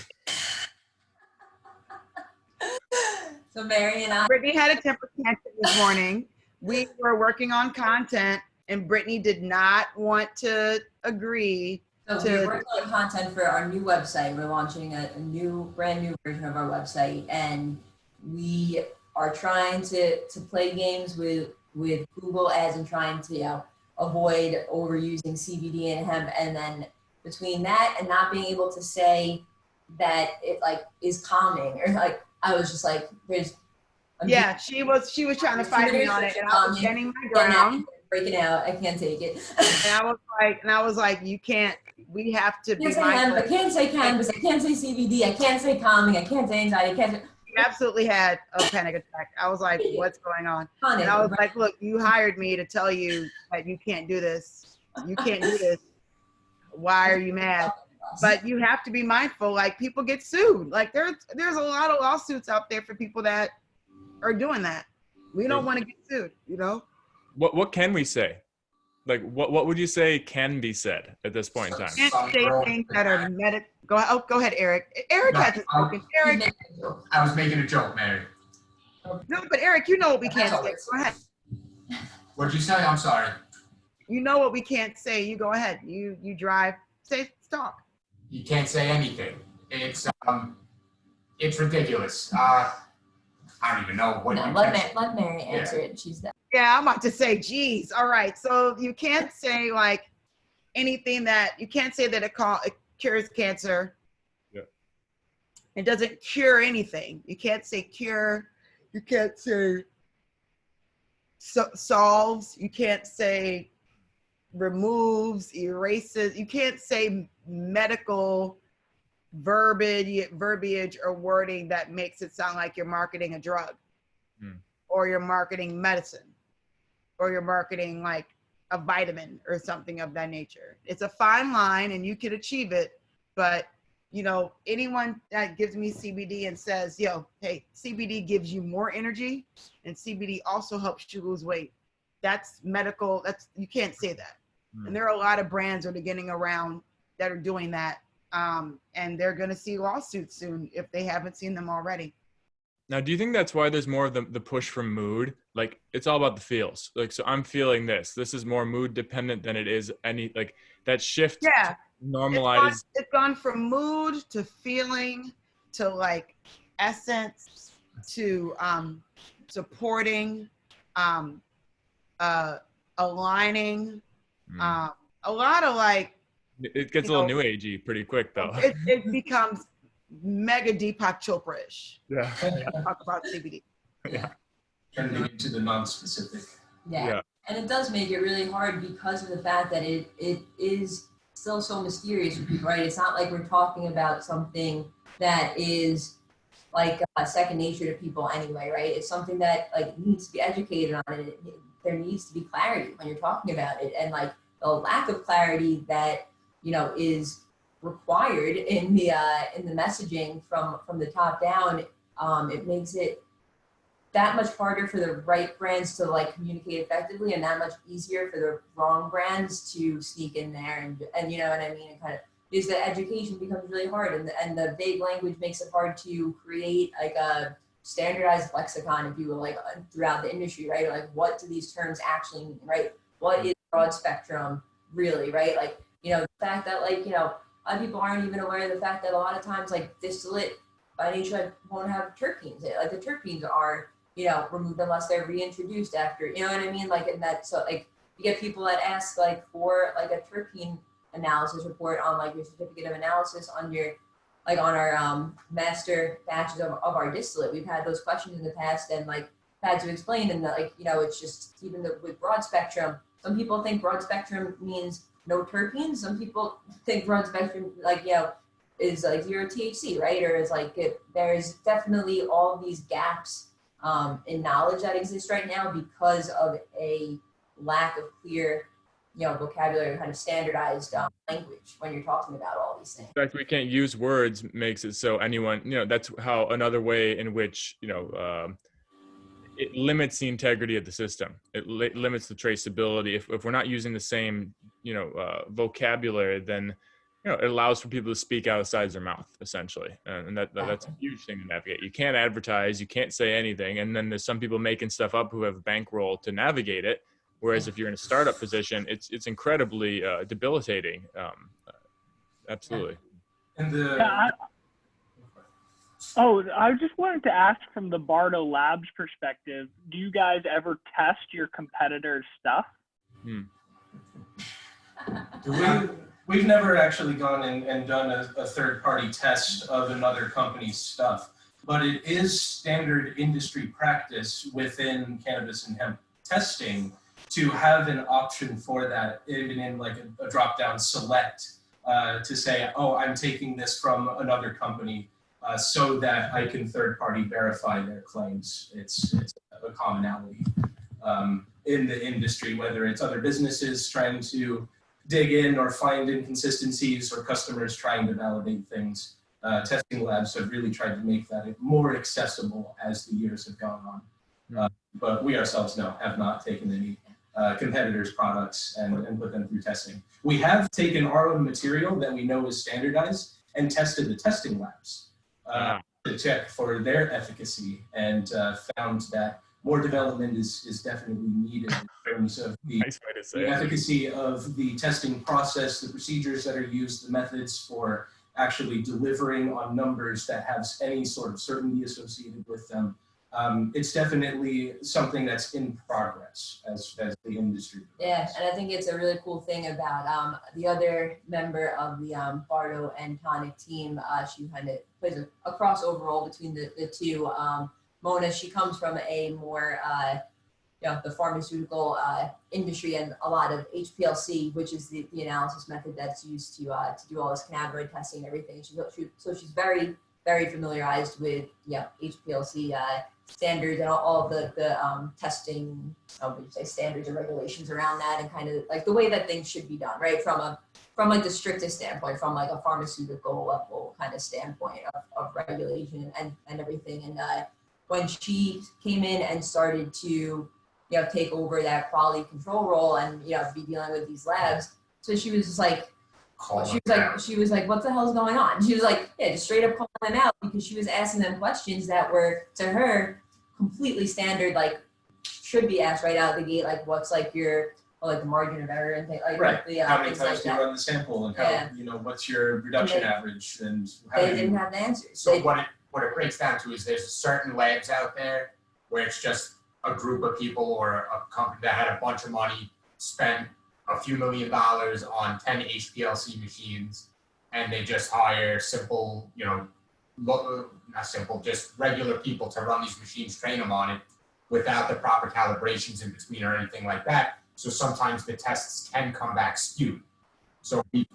So Mary and I. Brittany had a temper tantrum this morning. We were working on content and Brittany did not want to agree. So we're working on content for our new website. We're launching a brand new version of our website, and we are trying to play games with Google Ads and trying to avoid overusing CBD and hemp. And then between that and not being able to say that it like is calming, or like, I was just like, she was trying to fight me on it, and I was getting my ground, breaking out. I can't take it. And I was like, you can't. We have to be mindful. I can't say cannabis. I can't say CBD. I can't say calming. I can't say anxiety. I can't say. We absolutely had a panic attack. I was like, what's going on? And I was like, look, you hired me to tell you that you can't do this. You can't do this. Why are you mad? But you have to be mindful. Like, people get sued. Like, there's a lot of lawsuits out there for people that are doing that. We don't want to get sued, What can we say? Like, what would you say can be said at this point in time? Can't say things that are go ahead, Eric. Eric hasn't spoken. Eric, I was making a joke, Mary. No, but Eric, you know what we can't say. Go ahead. What'd you say? I'm sorry. You know what we can't say. You go ahead. You drive. Talk. You can't say anything. It's ridiculous. I don't even know what. No, let Mary answer it. She's done. Yeah, I'm about to say, geez. All right. So you can't say like anything you can't say that it cures cancer. Yeah. It doesn't cure anything. You can't say cure. You can't say solves. You can't say removes, erases. You can't say medical verbiage or wording that makes it sound like you're marketing a drug or you're marketing medicine or you're marketing like a vitamin or something of that nature. It's a fine line and you can achieve it, but anyone that gives me CBD and says, hey, CBD gives you more energy and CBD also helps you lose weight. That's medical. You can't say that. And there are a lot of brands that are getting around that are doing that. And they're going to see lawsuits soon if they haven't seen them already. Now, do you think that's why there's more of the push from mood? Like, it's all about the feels. Like, so I'm feeling this. This is more mood dependent than it is any, like, that shift Yeah. to normalize. It's gone from mood to feeling to like essence to supporting, aligning, a lot of like, It gets a little new agey pretty quick, though. it becomes mega Deepak Chopra-ish. Yeah. Talk about CBD. Yeah. Turning it into the non-specific. Yeah. And it does make it really hard because of the fact that it is still so mysterious with people, right? It's not like we're talking about something that is like second nature to people anyway, right? It's something that like needs to be educated on, and there needs to be clarity when you're talking about it. And like the lack of clarity that, you know, is required in the messaging from the top down, it makes it that much harder for the right brands to like communicate effectively, and that much easier for the wrong brands to sneak in there and you know what I mean, and kind of because the education becomes really hard, and the vague language makes it hard to create like a standardized lexicon, if you will, like throughout the industry, right? Like, what do these terms actually mean, right? What is broad spectrum really, right? Like, you know, the fact that like, you know, a lot of people aren't even aware of the fact that a lot of times like distillate by nature won't have terpenes. Like the terpenes are, you know, removed unless they're reintroduced after, you know what I mean? Like, and that, so like you get people that ask like for like a terpene analysis report on like your certificate of analysis on your, like on our master batches of our distillate. We've had those questions in the past and like had to explain, and like, you know, it's just even with broad spectrum, some people think broad spectrum means no terpenes. Some people think broad spectrum, like, you know, is like zero THC, right? Or is like, there's definitely all these gaps in knowledge that exist right now because of a lack of clear, you know, vocabulary, kind of standardized language when you're talking about all these things. The fact we can't use words makes it so anyone, you know, that's how another way in which, you know, it limits the integrity of the system. It limits the traceability. If we're not using the same, you know, vocabulary, then, you know, it allows for people to speak outside their mouth, essentially. And that's a huge thing to navigate. You can't advertise, you can't say anything. And then there's some people making stuff up who have a bankroll to navigate it. Whereas if you're in a startup position, it's incredibly debilitating. Absolutely. And the I just wanted to ask from the Bardo Labs perspective, do you guys ever test your competitors' stuff? We've never actually gone and done a third-party test of another company's stuff, but it is standard industry practice within cannabis and hemp testing to have an option for that, even in like a drop-down select, to say, oh, I'm taking this from another company so that I can third-party verify their claims. It's a commonality in the industry, whether it's other businesses trying to dig in or find inconsistencies or customers trying to validate things. Testing labs have really tried to make that more accessible as the years have gone on. But we ourselves, have not taken any competitors' products and put them through testing. We have taken our own material that we know is standardized and tested the testing labs to check for their efficacy, and found that more development is definitely needed in terms of the efficacy of the testing process, the procedures that are used, the methods for actually delivering on numbers that have any sort of certainty associated with them. It's definitely something that's in progress as the industry. Yeah, and I think it's a really cool thing about the other member of the Bardo and Tonic team. She kind of plays a crossover role between the two. Mona, she comes from a more, you know, the pharmaceutical industry and a lot of HPLC, which is the analysis method that's used to do all this cannabinoid testing and everything. So she's very, very familiarized with, yeah, HPLC standards and all of the testing, would you say, standards and regulations around that, and kind of like the way that things should be done, right? From like the strictest standpoint, from like a pharmaceutical level kind of standpoint of regulation and everything. And when she came in and started to, you know, take over that quality control role and, you know, be dealing with these labs, so she was just like, call She them was like, out. she was like, what the hell's going on? She was like, yeah, just straight up calling them out because she was asking them questions that were to her completely standard, like should be asked right out of the gate, like what's like your, well, like the margin of error and things like Right. the, How many things times like do you that. run the sample, and how Yeah. what's your reduction they- average, and how They do didn't you? have the answers. So They- what it breaks down to is there's certain labs out there where it's just a group of people or a company that had a bunch of money, spent a few $1 million on 10 HPLC machines, and they just hire simple, not simple, just regular people to run these machines, train them on it without the proper calibrations in between or anything like that. So sometimes the tests can come back skewed. So we've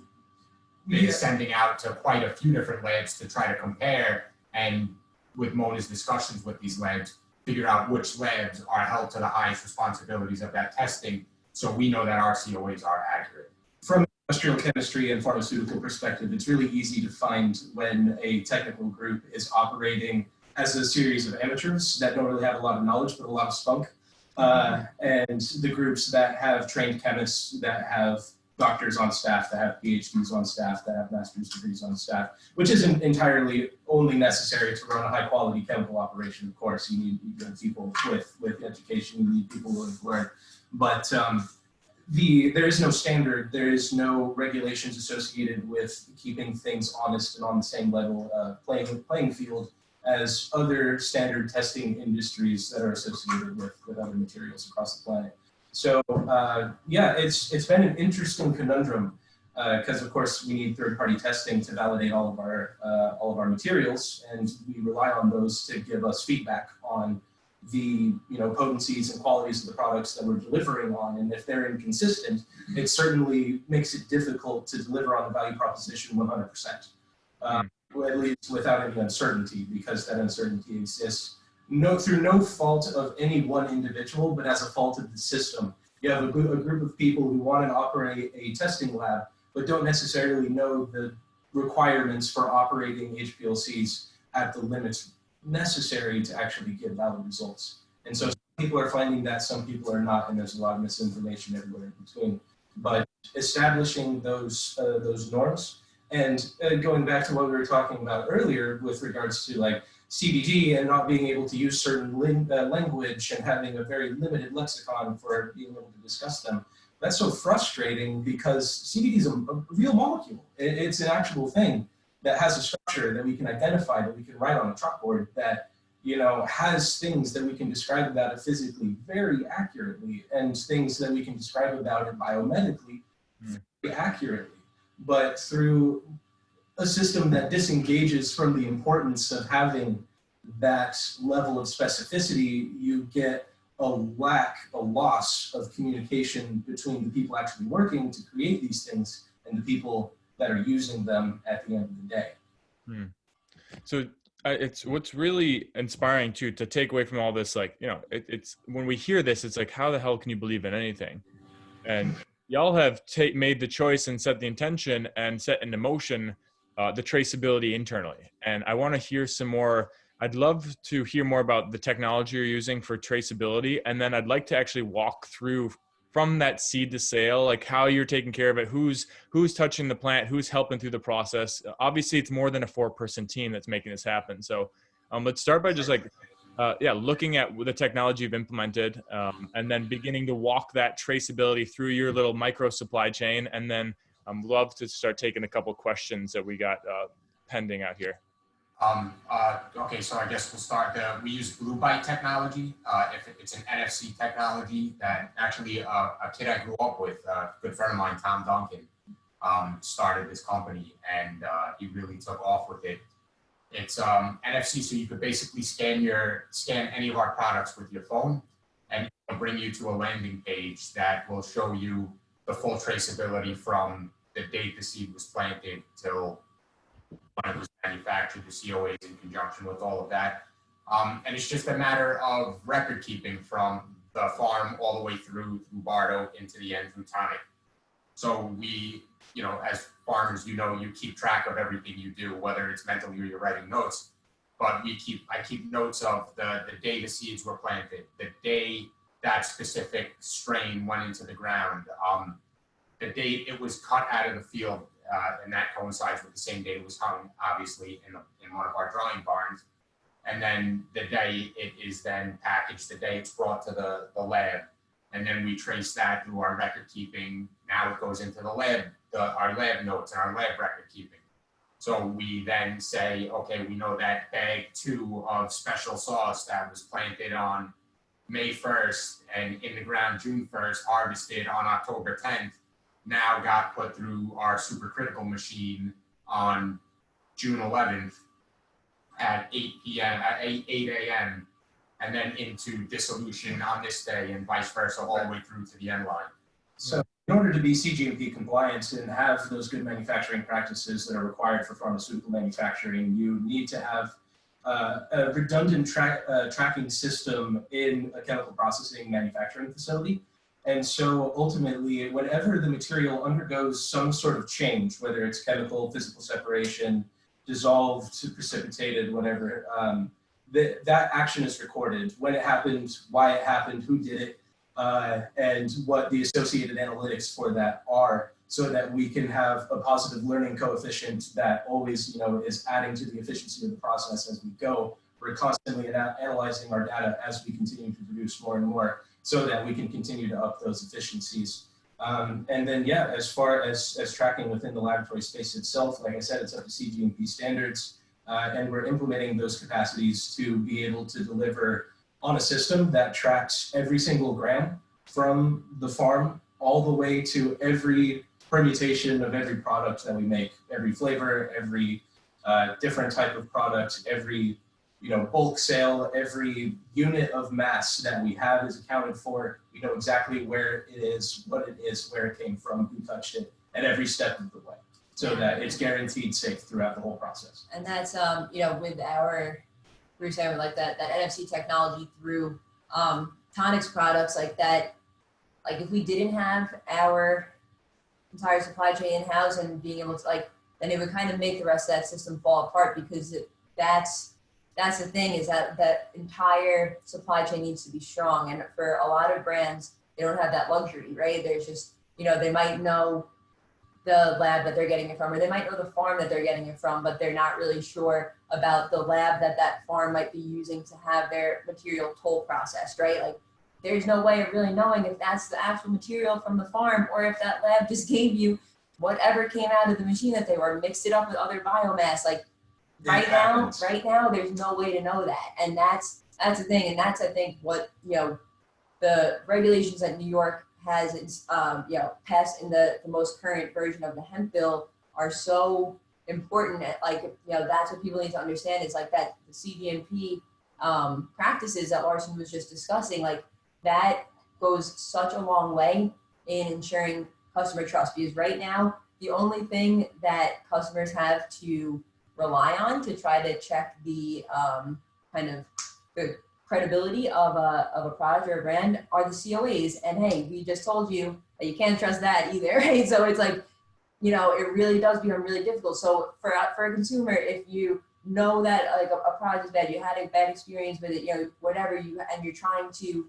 been sending out to quite a few different labs to try to compare, and with Mona's discussions with these labs, figure out which labs are held to the highest responsibilities of that testing, so we know that our COAs are accurate. From industrial chemistry and pharmaceutical perspective, it's really easy to find when a technical group is operating as a series of amateurs that don't really have a lot of knowledge but a lot of spunk, and the groups that have trained chemists, that have doctors on staff, that have PhDs on staff, that have master's degrees on staff, which isn't entirely only necessary to run a high quality chemical operation. Of course, you need people with education, you need people willing to learn. But there is no standard, there is no regulations associated with keeping things honest and on the same level, playing field as other standard testing industries that are associated with other materials across the planet. So yeah, it's been an interesting conundrum because of course we need third-party testing to validate all of our materials, and we rely on those to give us feedback on the potencies and qualities of the products that we're delivering on. And if they're inconsistent, it certainly makes it difficult to deliver on the value proposition 100%, at least without any uncertainty, because that uncertainty exists through no fault of any one individual, but as a fault of the system. You have a group of people who want to operate a testing lab, but don't necessarily know the requirements for operating HPLCs at the limits necessary to actually get valid results. And so some people are finding that, some people are not, and there's a lot of misinformation everywhere in between. But establishing those norms, and going back to what we were talking about earlier with regards to like CBD and not being able to use certain language and having a very limited lexicon for being able to discuss them. That's so frustrating because CBD is a real molecule. It's an actual thing that has a structure that we can identify, that we can write on a chalkboard, that has things that we can describe about it physically very accurately, and things that we can describe about it biomedically very accurately. But through a system that disengages from the importance of having that level of specificity, you get a loss of communication between the people actually working to create these things and the people that are using them at the end of the day. So it's what's really inspiring to take away from all this, like, it's when we hear this, it's like, how the hell can you believe in anything? And y'all have made the choice and set the intention and set into motion the traceability internally. And I want to hear some more. I'd love to hear more about the technology you're using for traceability. And then I'd like to actually walk through from that seed to sale, like how you're taking care of it, who's touching the plant, who's helping through the process. Obviously, it's more than a 4-person team that's making this happen. So let's start by just looking at the technology you've implemented, and then beginning to walk that traceability through your little micro supply chain. And then I'd love to start taking a couple questions that we got pending out here. Okay, so I guess we'll start. We use Blue Byte technology. It's an NFC technology that actually a kid I grew up with, a good friend of mine, Tom Duncan, started this company, and he really took off with it. It's NFC, so you could basically scan any of our products with your phone, and it'll bring you to a landing page that will show you the full traceability from the date the seed was planted till when it was manufactured, the COAs in conjunction with all of that. And it's just a matter of record keeping from the farm all the way through Bardo into the end through Tonic. So we, as farmers, you keep track of everything you do, whether it's mentally or you're writing notes. But I keep notes of the day the seeds were planted, the day that specific strain went into the ground, the date it was cut out of the field and that coincides with the same day it was hung, obviously, in one of our drying barns. And then the day it is then packaged, the day it's brought to the lab, and then we trace that through our record keeping. Now it goes into the lab, our lab notes and our lab record keeping. So we then say, okay, we know that bag 2 of special sauce that was planted on May 1st and in the ground June 1st, harvested on October 10th, now got put through our supercritical machine on June 11th at 8 a.m. and then into dissolution on this day and vice versa all the way through to the end line. So in order to be CGMP compliant and have those good manufacturing practices that are required for pharmaceutical manufacturing, you need to have a redundant tracking system in a chemical processing manufacturing facility. And so ultimately, whenever the material undergoes some sort of change, whether it's chemical, physical separation, dissolved, precipitated, whatever, that action is recorded. When it happened, why it happened, who did it, and what the associated analytics for that are, so that we can have a positive learning coefficient that always, is adding to the efficiency of the process as we go. We're constantly analyzing our data as we continue to produce more and more, so that we can continue to up those efficiencies. And then, yeah, as far as tracking within the laboratory space itself, like I said, it's up to CGMP standards, and we're implementing those capacities to be able to deliver on a system that tracks every single gram from the farm all the way to every permutation of every product that we make, every flavor, every different type of product, every bulk sale, every unit of mass that we have is accounted for. We know exactly where it is, what it is, where it came from, who touched it, at every step of the way, so that it's guaranteed safe throughout the whole process. And that's, with our, we were saying like that NFC technology through Tonic's products like that, like if we didn't have our entire supply chain in-house and being able to then it would kind of make the rest of that system fall apart, because that's the thing, is that entire supply chain needs to be strong. And for a lot of brands, they don't have that luxury, right? There's just, they might know the lab that they're getting it from, or they might know the farm that they're getting it from, but they're not really sure about the lab that farm might be using to have their material toll processed, right? Like, there's no way of really knowing if that's the actual material from the farm, or if that lab just gave you whatever came out of the machine that they were, mixed it up with other biomass. Like, right now, there's no way to know that. And that's the thing. And that's, I think, what, the regulations that New York has, passed in the most current version of the hemp bill are so important. That's what people need to understand, is like that the CGMP practices that Larson was just discussing, like that goes such a long way in ensuring customer trust. Because right now, the only thing that customers have to rely on to try to check the kind of the credibility of a product or a brand are the COAs. And hey, we just told you that you can't trust that either, right? So it's like, it really does become really difficult. So for a consumer, if you know that like a product is bad, you had a bad experience with it, whatever, and you're trying to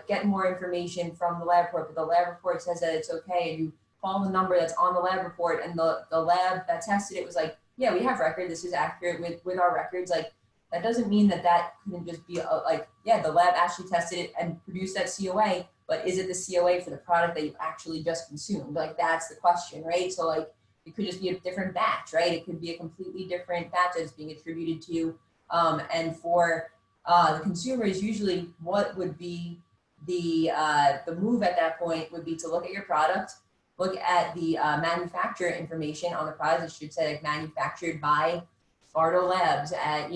get more information from the lab report, but the lab report says that it's okay, and you call the number that's on the lab report, and the lab that tested it was like, yeah, we have record, this is accurate with our records. Like, that doesn't mean that couldn't just be the lab actually tested it and produced that COA, but is it the COA for the product that you actually just consumed? Like, that's the question, right? So like, it could just be a different batch, right? It could be a completely different batch that's being attributed to you. And for the consumers, usually what would be the move at that point would be to look at your product, look at the manufacturer information on the product. It should say like manufactured by Bardo Labs at,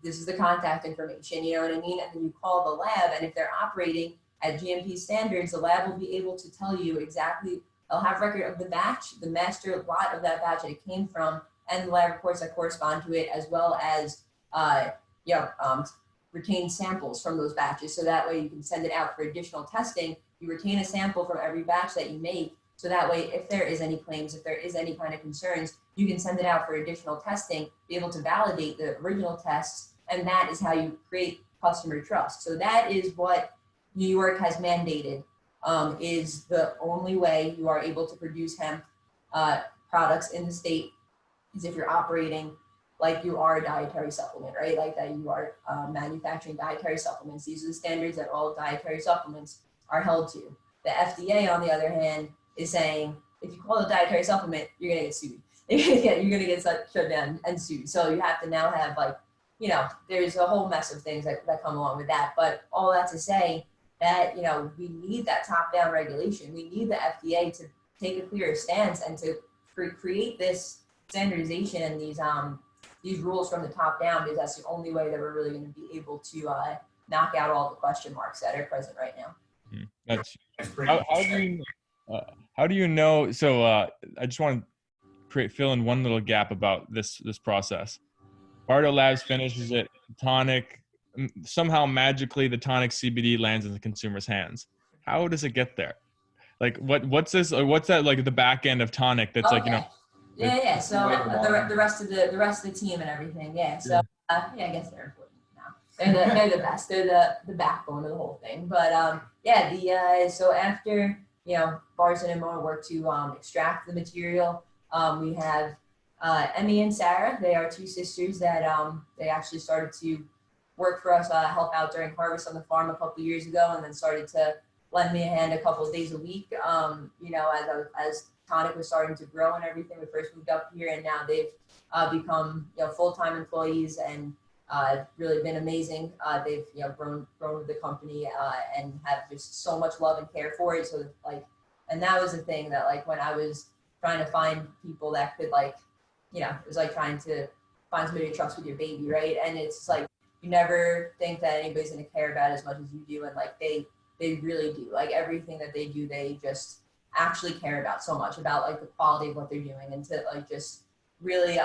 this is the contact information, you know what I mean? And then you call the lab, and if they're operating at GMP standards, the lab will be able to tell you exactly, they'll have record of the batch, the master lot of that batch that it came from, and the lab reports that correspond to it, as well as retain samples from those batches. So that way you can send it out for additional testing. You retain a sample from every batch that you make. So that way, if there is any claims, if there is any kind of concerns, you can send it out for additional testing, be able to validate the original tests, and that is how you create customer trust. So that is what New York has mandated, is the only way you are able to produce hemp products in the state is if you're operating like you are a dietary supplement, right? Like that you are manufacturing dietary supplements. These are the standards that all dietary supplements are held to. The FDA, on the other hand, is saying if you call it a dietary supplement, you're gonna get sued. You're gonna get shut down and sued. So you have to now have like, you know, there's a whole mess of things that come along with that. But all that to say that, you know, we need that top-down regulation. We need the FDA to take a clearer stance and to create this standardization and these rules from the top down, because that's the only way that we're really going to be able to knock out all the question marks that are present right now. That's how do you know? So I just want to fill in one little gap about this process. Bardo Labs finishes it. Tonic, somehow magically the Tonic CBD lands in the consumer's hands. How does it get there? Like what's this? Or what's that like the back end of Tonic? That's like, you know. Yeah. So the rest of the team and everything. Yeah. So I guess they're important now. They're the best. They're the backbone of the whole thing. But so after, you know, Barson and Moa work to extract the material, we have Emmy and Sarah. They are two sisters that they actually started to work for us, help out during harvest on the farm a couple years ago, and then started to lend me a hand a couple of days a week. You know, as Tonic was starting to grow and everything, we first moved up here, and now they've become, you know, full-time employees and really been amazing. They've, you know, grown with the company and have just so much love and care for it. So like, and that was the thing that like when I was trying to find people that could like, you know, it was like trying to find somebody to trust with your baby, right? And it's like you never think that anybody's gonna care about it as much as you do, and like they really do. Like everything that they do, they just actually care about so much, about like the quality of what they're doing, and to like just really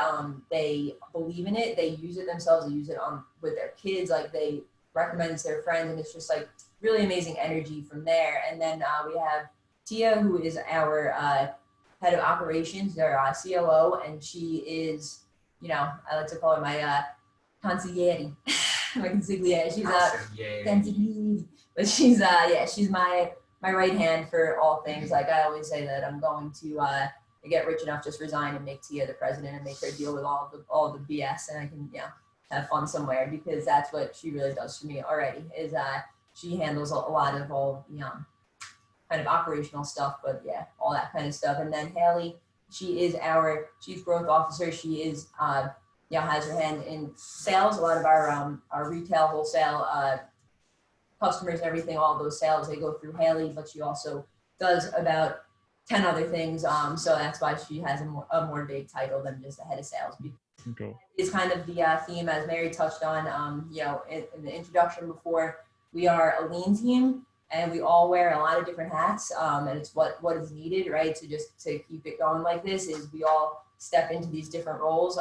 they believe in it. They use it themselves. They use it with their kids. Like they recommend it to their friends, and it's just like really amazing energy from there. And then we have Tia, who is our head of operations, their COO, and she is, you know, I like to call her my consigliere. My consigliere. She's consigliere. But she's she's my right hand for all things. Like I always say that I'm going to get rich enough, just resign and make Tia the president and make her deal with all the BS, and I can, you know, have fun somewhere, because that's what she really does for me already. Is she handles a lot of all, you know, kind of operational stuff, but yeah, all that kind of stuff. And then Haley, she is our chief growth officer. She is you know, has her hand in sales. A lot of our retail, wholesale customers, everything, all those sales, they go through Haley, but she also does about 10 other things. So that's why she has a more big title than just a head of sales. Cool. Is kind of the theme, as Mary touched on, you know, in the introduction before. We are a lean team, and we all wear a lot of different hats, and it's what is needed, right? To keep it going like this is we all step into these different roles.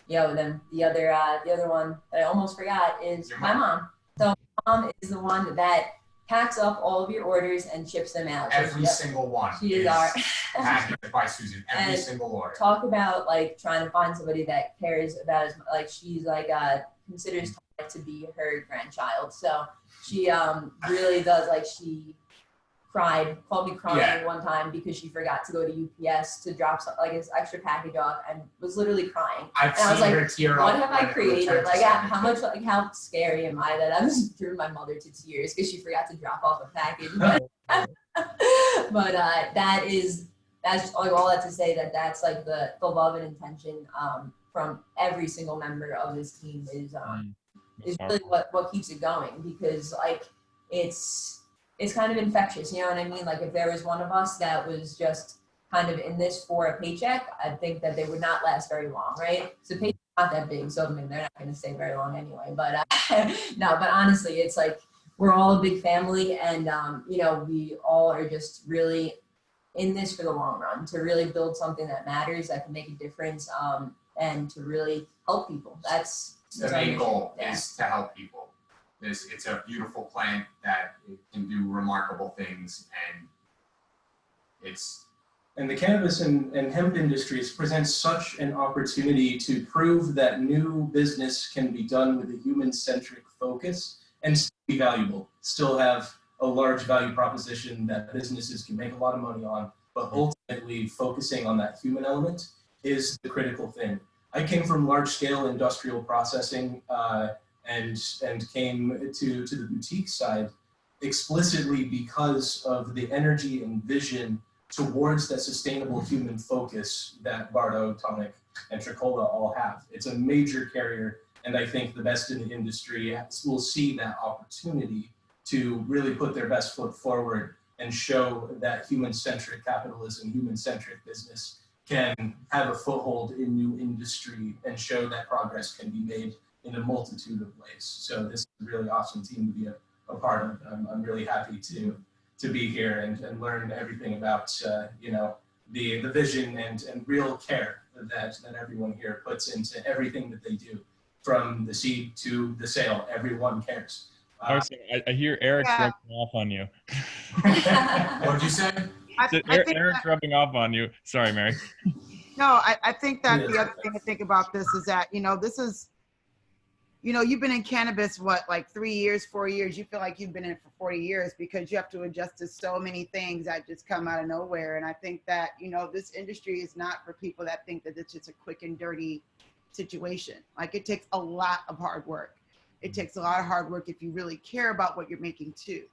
You know, then the other one that I almost forgot is my mom. So my mom is the one that packs up all of your orders and ships them out. Every single one. She is our packaged by Susan. Every single order. Talk about like trying to find somebody that cares about as like she's like considers Tonic to be her grandchild. So she really does. Like she called me crying one time because she forgot to go to UPS to drop like this extra package off, and was literally crying. I've seen her tear up. What have I created? Like how scary am I that I'm just drew my mother to tears because she forgot to drop off a package? But that's all that to say that's like the love and intention from every single member of this team is really what keeps it going, because like it's kind of infectious, you know what I mean? Like if there was one of us that was just kind of in this for a paycheck, I think that they would not last very long, right? So paycheck's not that big, so I mean they're not going to stay very long anyway. But no, but honestly, it's like we're all a big family, and you know, we all are just really in this for the long run, to really build something that matters, that can make a difference, and to really help people. That's the main goal is to help people. It's a beautiful plant that it can do remarkable things, and the cannabis and hemp industries present such an opportunity to prove that new business can be done with a human-centric focus and still be valuable, still have a large value proposition that businesses can make a lot of money on, but ultimately focusing on that human element is the critical thing. I came from large-scale industrial processing and came to the boutique side explicitly because of the energy and vision towards that sustainable human focus that Bardo, Tonic, and Tricola all have. It's a major carrier, and I think the best in the industry will see that opportunity to really put their best foot forward and show that human-centric capitalism, human-centric business can have a foothold in new industry and show that progress can be made in a multitude of ways. So this is a really awesome team to be a part of. I'm really happy to be here and learn everything about the vision and real care that everyone here puts into everything that they do, from the seed to the sale. Everyone cares. I hear Eric's rubbing off on you. What did you say? Eric's rubbing off on you. Sorry, Mary. No, I think that the other thing to think about this is that, this is, you've been in cannabis, like 3 years, 4 years. You feel like you've been in it for 40 years because you have to adjust to so many things that just come out of nowhere. And I think that, this industry is not for people that think that it's just a quick and dirty situation. Like, it takes a lot of hard work. It takes a lot of hard work if you really care about what you're making too.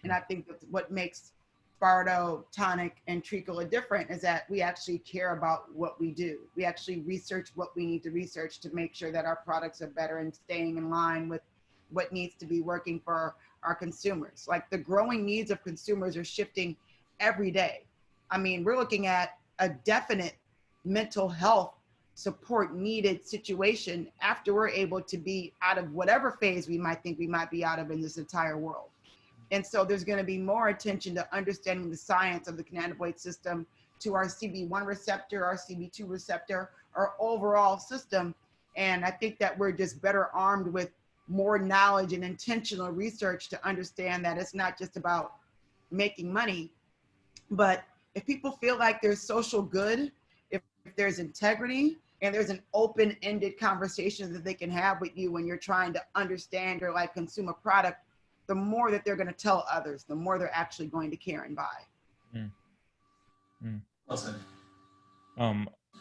And I think that what makes Bardo, Tonic, and Tricola different is that we actually care about what we do. We actually research what we need to research to make sure that our products are better and staying in line with what needs to be working for our consumers. Like, the growing needs of consumers are shifting every day. I mean, we're looking at a definite mental health support needed situation after we're able to be out of whatever phase we might think we might be out of in this entire world. And so there's going to be more attention to understanding the science of the cannabinoid system, to our CB1 receptor, our CB2 receptor, our overall system. And I think that we're just better armed with more knowledge and intentional research to understand that it's not just about making money, but if people feel like there's social good, if there's integrity, and there's an open-ended conversation that they can have with you when you're trying to understand or like consume a product, the more that they're going to tell others, the more they're actually going to care and buy. Awesome.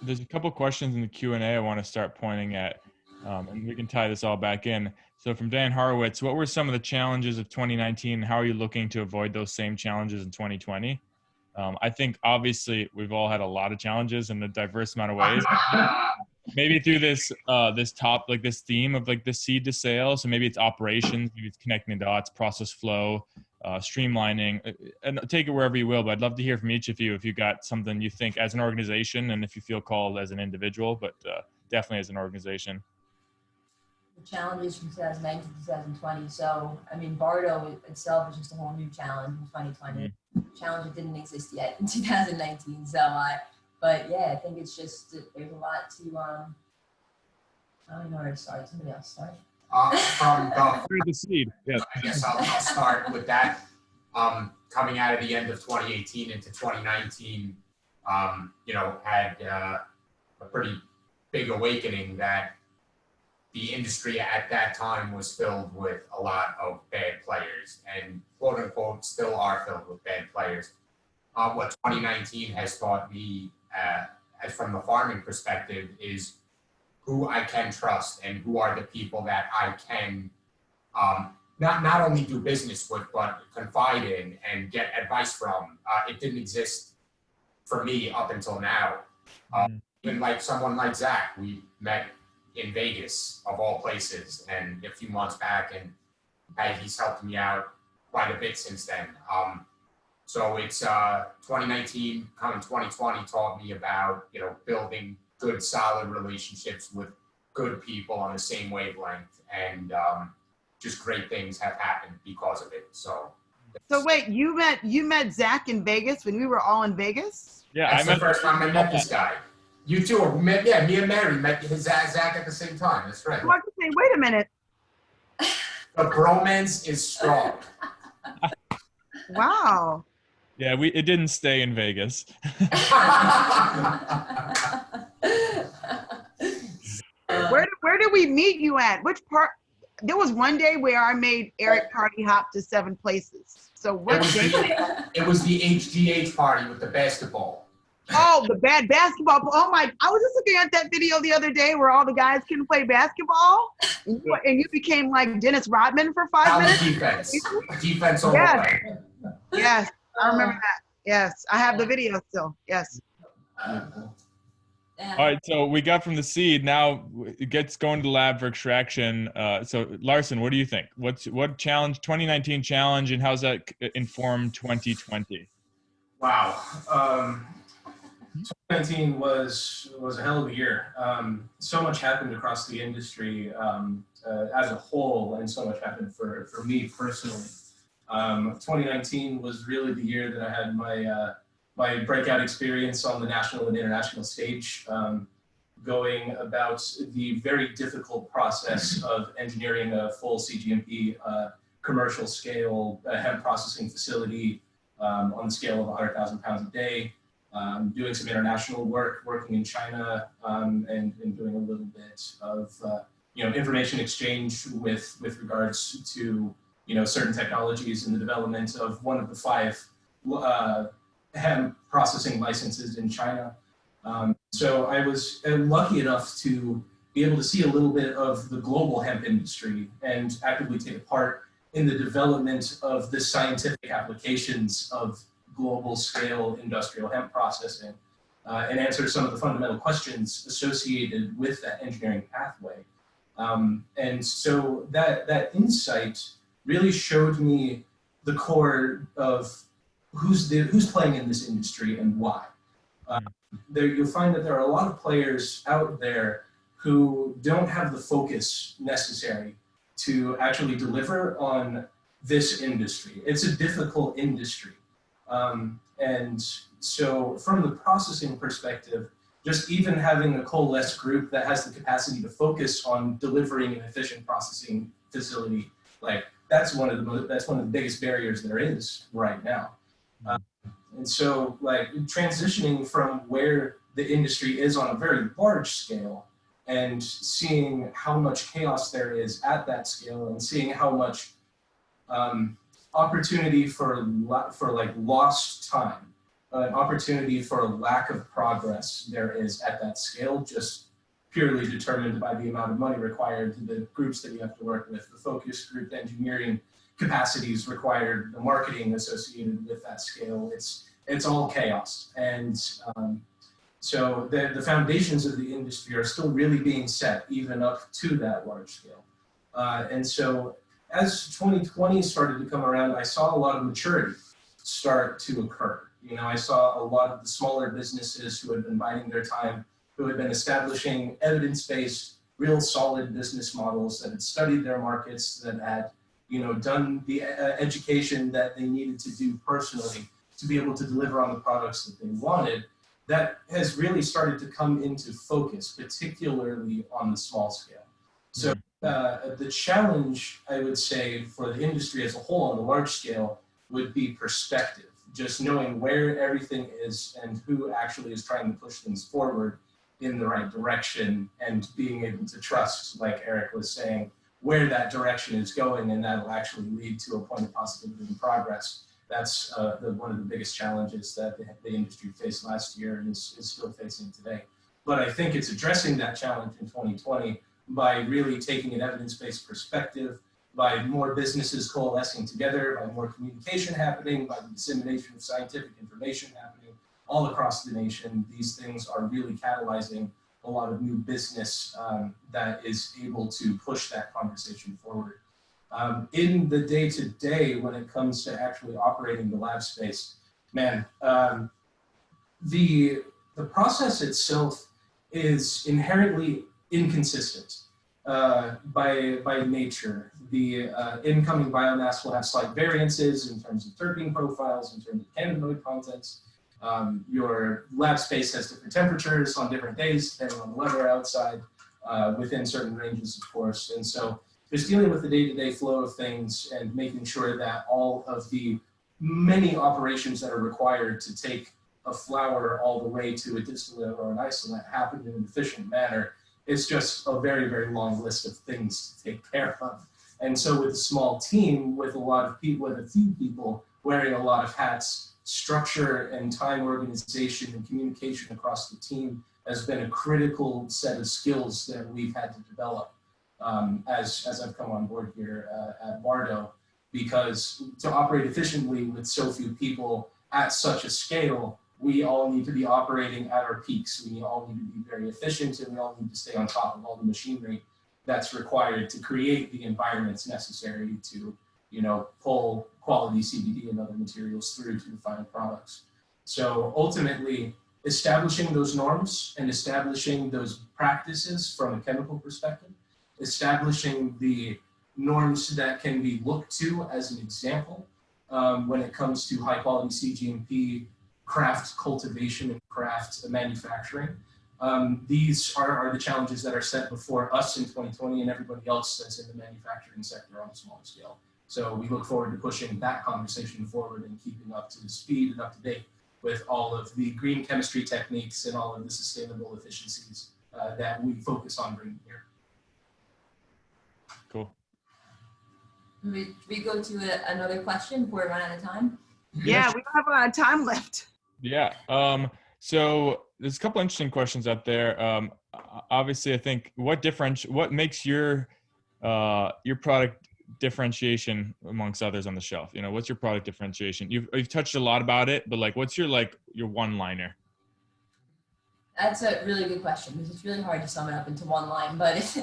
There's a couple questions in the Q&A I want to start pointing at, and we can tie this all back in. So from Dan Horowitz, what were some of the challenges of 2019? How are you looking to avoid those same challenges in 2020? I think obviously we've all had a lot of challenges in a diverse amount of ways. Maybe through this this theme of like the seed to sale. So maybe it's operations, maybe it's connecting the dots, process flow, streamlining, and take it wherever you will. But I'd love to hear from each of you if you got something you think as an organization, and if you feel called as an individual, but definitely as an organization. The challenges from 2019 to 2020. So, I mean, Bardo itself is just a whole new challenge in 2020. Challenge that didn't exist yet in 2019. So, but yeah, I think it's just, there's a lot to, I don't know where to start. Somebody else start. From the seed. Yeah. I guess I'll start with that. Coming out of the end of 2018 into 2019, had a pretty big awakening that the industry at that time was filled with a lot of bad players, and quote unquote still are filled with bad players. What 2019 has taught me, as from the farming perspective, is who I can trust and who are the people that I can not only do business with, but confide in and get advice from. It didn't exist for me up until now. Even like someone like Zach, we met in Vegas of all places, and a few months back, and he's helped me out quite a bit since then. So it's 2019 coming 2020 taught me about building good solid relationships with good people on the same wavelength, and just great things have happened because of it. So wait, you met Zach in Vegas when we were all in Vegas? Yeah, that's the first time I met this guy. You two are me and Mary met Zach at the same time. That's right. I want to say, wait a minute. The bromance is strong. Wow. Yeah, it didn't stay in Vegas. Where did we meet you at? Which part? There was one day where I made Eric party hop to 7 places. So what day? It was the HGH party with the basketball. Oh, the bad basketball. Oh my, I was just looking at that video the other day where all the guys can play basketball. And you became like Dennis Rodman for 5 minutes. Defense all the way. Yes, I remember that. Yes, I have the video still. Yes. All right, so we got from the seed. Now it gets going to the lab for extraction. So Larson, what do you think? What challenge, 2019 challenge, and how's that inform 2020? Wow. 2019 was a hell of a year. So much happened across the industry as a whole, and so much happened for me personally. 2019 was really the year that I had my breakout experience on the national and international stage, going about the very difficult process of engineering a full CGMP commercial scale hemp processing facility on the scale of 100,000 pounds a day, doing some international work, working in China, and doing a little bit of information exchange with regards to certain technologies in the development of one of the 5 hemp processing licenses in China. So I was lucky enough to be able to see a little bit of the global hemp industry and actively take part in the development of the scientific applications of global scale industrial hemp processing, and answer some of the fundamental questions associated with that engineering pathway. And so that insight really showed me the core of who's playing in this industry and why. You'll find that there are a lot of players out there who don't have the focus necessary to actually deliver on this industry. It's a difficult industry. And so from the processing perspective, just even having a coalesced group that has the capacity to focus on delivering an efficient processing facility, like that's one of the biggest barriers there is right now. And so like transitioning from where the industry is on a very large scale and seeing how much chaos there is at that scale and seeing how much opportunity for like lost time, an opportunity for a lack of progress there is at that scale, just purely determined by the amount of money required, the groups that you have to work with, the focus group engineering capacities required, the marketing associated with that scale. It's all chaos. And so the foundations of the industry are still really being set even up to that large scale. And so as 2020 started to come around, I saw a lot of maturity start to occur. I saw a lot of the smaller businesses who had been biding their time, who had been establishing evidence-based, real solid business models, that had studied their markets, that had done the education that they needed to do personally to be able to deliver on the products that they wanted. That has really started to come into focus, particularly on the small scale. So the challenge, I would say, for the industry as a whole on the large scale would be perspective, just knowing where everything is and who actually is trying to push things forward in the right direction, and being able to trust, like Eric was saying, where that direction is going, and that'll actually lead to a point of positivity and progress. That's one of the biggest challenges that the industry faced last year and is still facing today. But I think it's addressing that challenge in 2020 by really taking an evidence-based perspective, by more businesses coalescing together, by more communication happening, by the dissemination of scientific information happening all across the nation. These things are really catalyzing a lot of new business that is able to push that conversation forward. In the day-to-day, when it comes to actually operating the lab space, man, the process itself is inherently inconsistent by nature. The incoming biomass will have slight variances in terms of terpene profiles, in terms of cannabinoid contents. Your lab space has different temperatures on different days, depending on the weather outside, within certain ranges, of course. And so just dealing with the day-to-day flow of things and making sure that all of the many operations that are required to take a flower all the way to a distillate or an isolate happen in an efficient manner it's just a very, very long list of things to take care of. And so with a small team, with a lot of people, with a few people wearing a lot of hats, structure and time organization and communication across the team has been a critical set of skills that we've had to develop as I've come on board here at Bardo, because to operate efficiently with so few people at such a scale, we all need to be operating at our peaks. We all need to be very efficient, and we all need to stay on top of all the machinery that's required to create the environments necessary to, you know, pull quality CBD and other materials through to the final products. So ultimately, establishing those norms and establishing those practices from a chemical perspective, establishing the norms that can be looked to as an example when it comes to high quality CGMP craft cultivation and craft manufacturing. These are the challenges that are set before us in 2020 and everybody else that's in the manufacturing sector on a smaller scale. So we look forward to pushing that conversation forward and keeping up to speed and up to date with all of the green chemistry techniques and all of the sustainable efficiencies that we focus on bringing here. Cool. Should we go to another question before we run out of time? Yeah, we don't have a lot of time left. Yeah. So there's a couple interesting questions out there. Obviously, I think what makes your product differentiation amongst others on the shelf? You know, what's your product differentiation? You've touched a lot about it, but like, what's your one-liner? That's a really good question because it's really hard to sum it up into one line, but it's,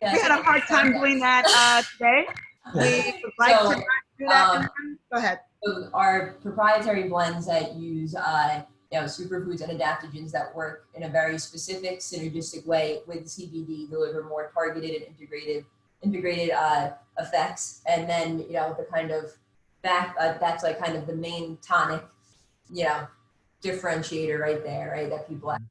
We had a hard time doing that today. We would like to do that. Go ahead. So our proprietary blends that use superfoods and adaptogens that work in a very specific synergistic way with CBD deliver more targeted and integrated effects. And then, you know, the kind of that's like kind of the main tonic, you know, differentiator right there, right? That people like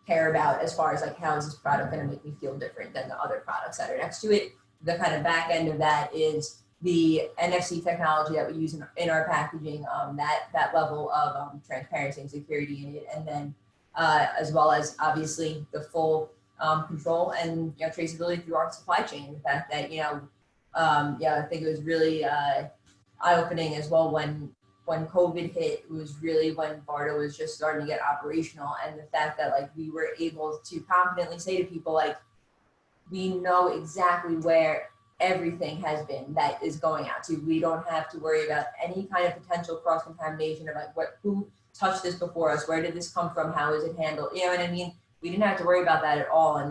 care about as far as like, how is this product going to make me feel different than the other products that are next to it? The kind of back end of that is the NFC technology that we use in our packaging, that level of transparency and security in it, and then as well as obviously the full control and, you know, traceability through our supply chain. The fact that, you know, I think it was really eye-opening as well when COVID hit. It was really when Bardo was just starting to get operational, and the fact that like we were able to confidently say to people like, we know exactly where everything has been that is going out to. We don't have to worry about any kind of potential cross-contamination of like who touched this before us, where did this come from, how is it handled, you know what I mean? We didn't have to worry about that at all, and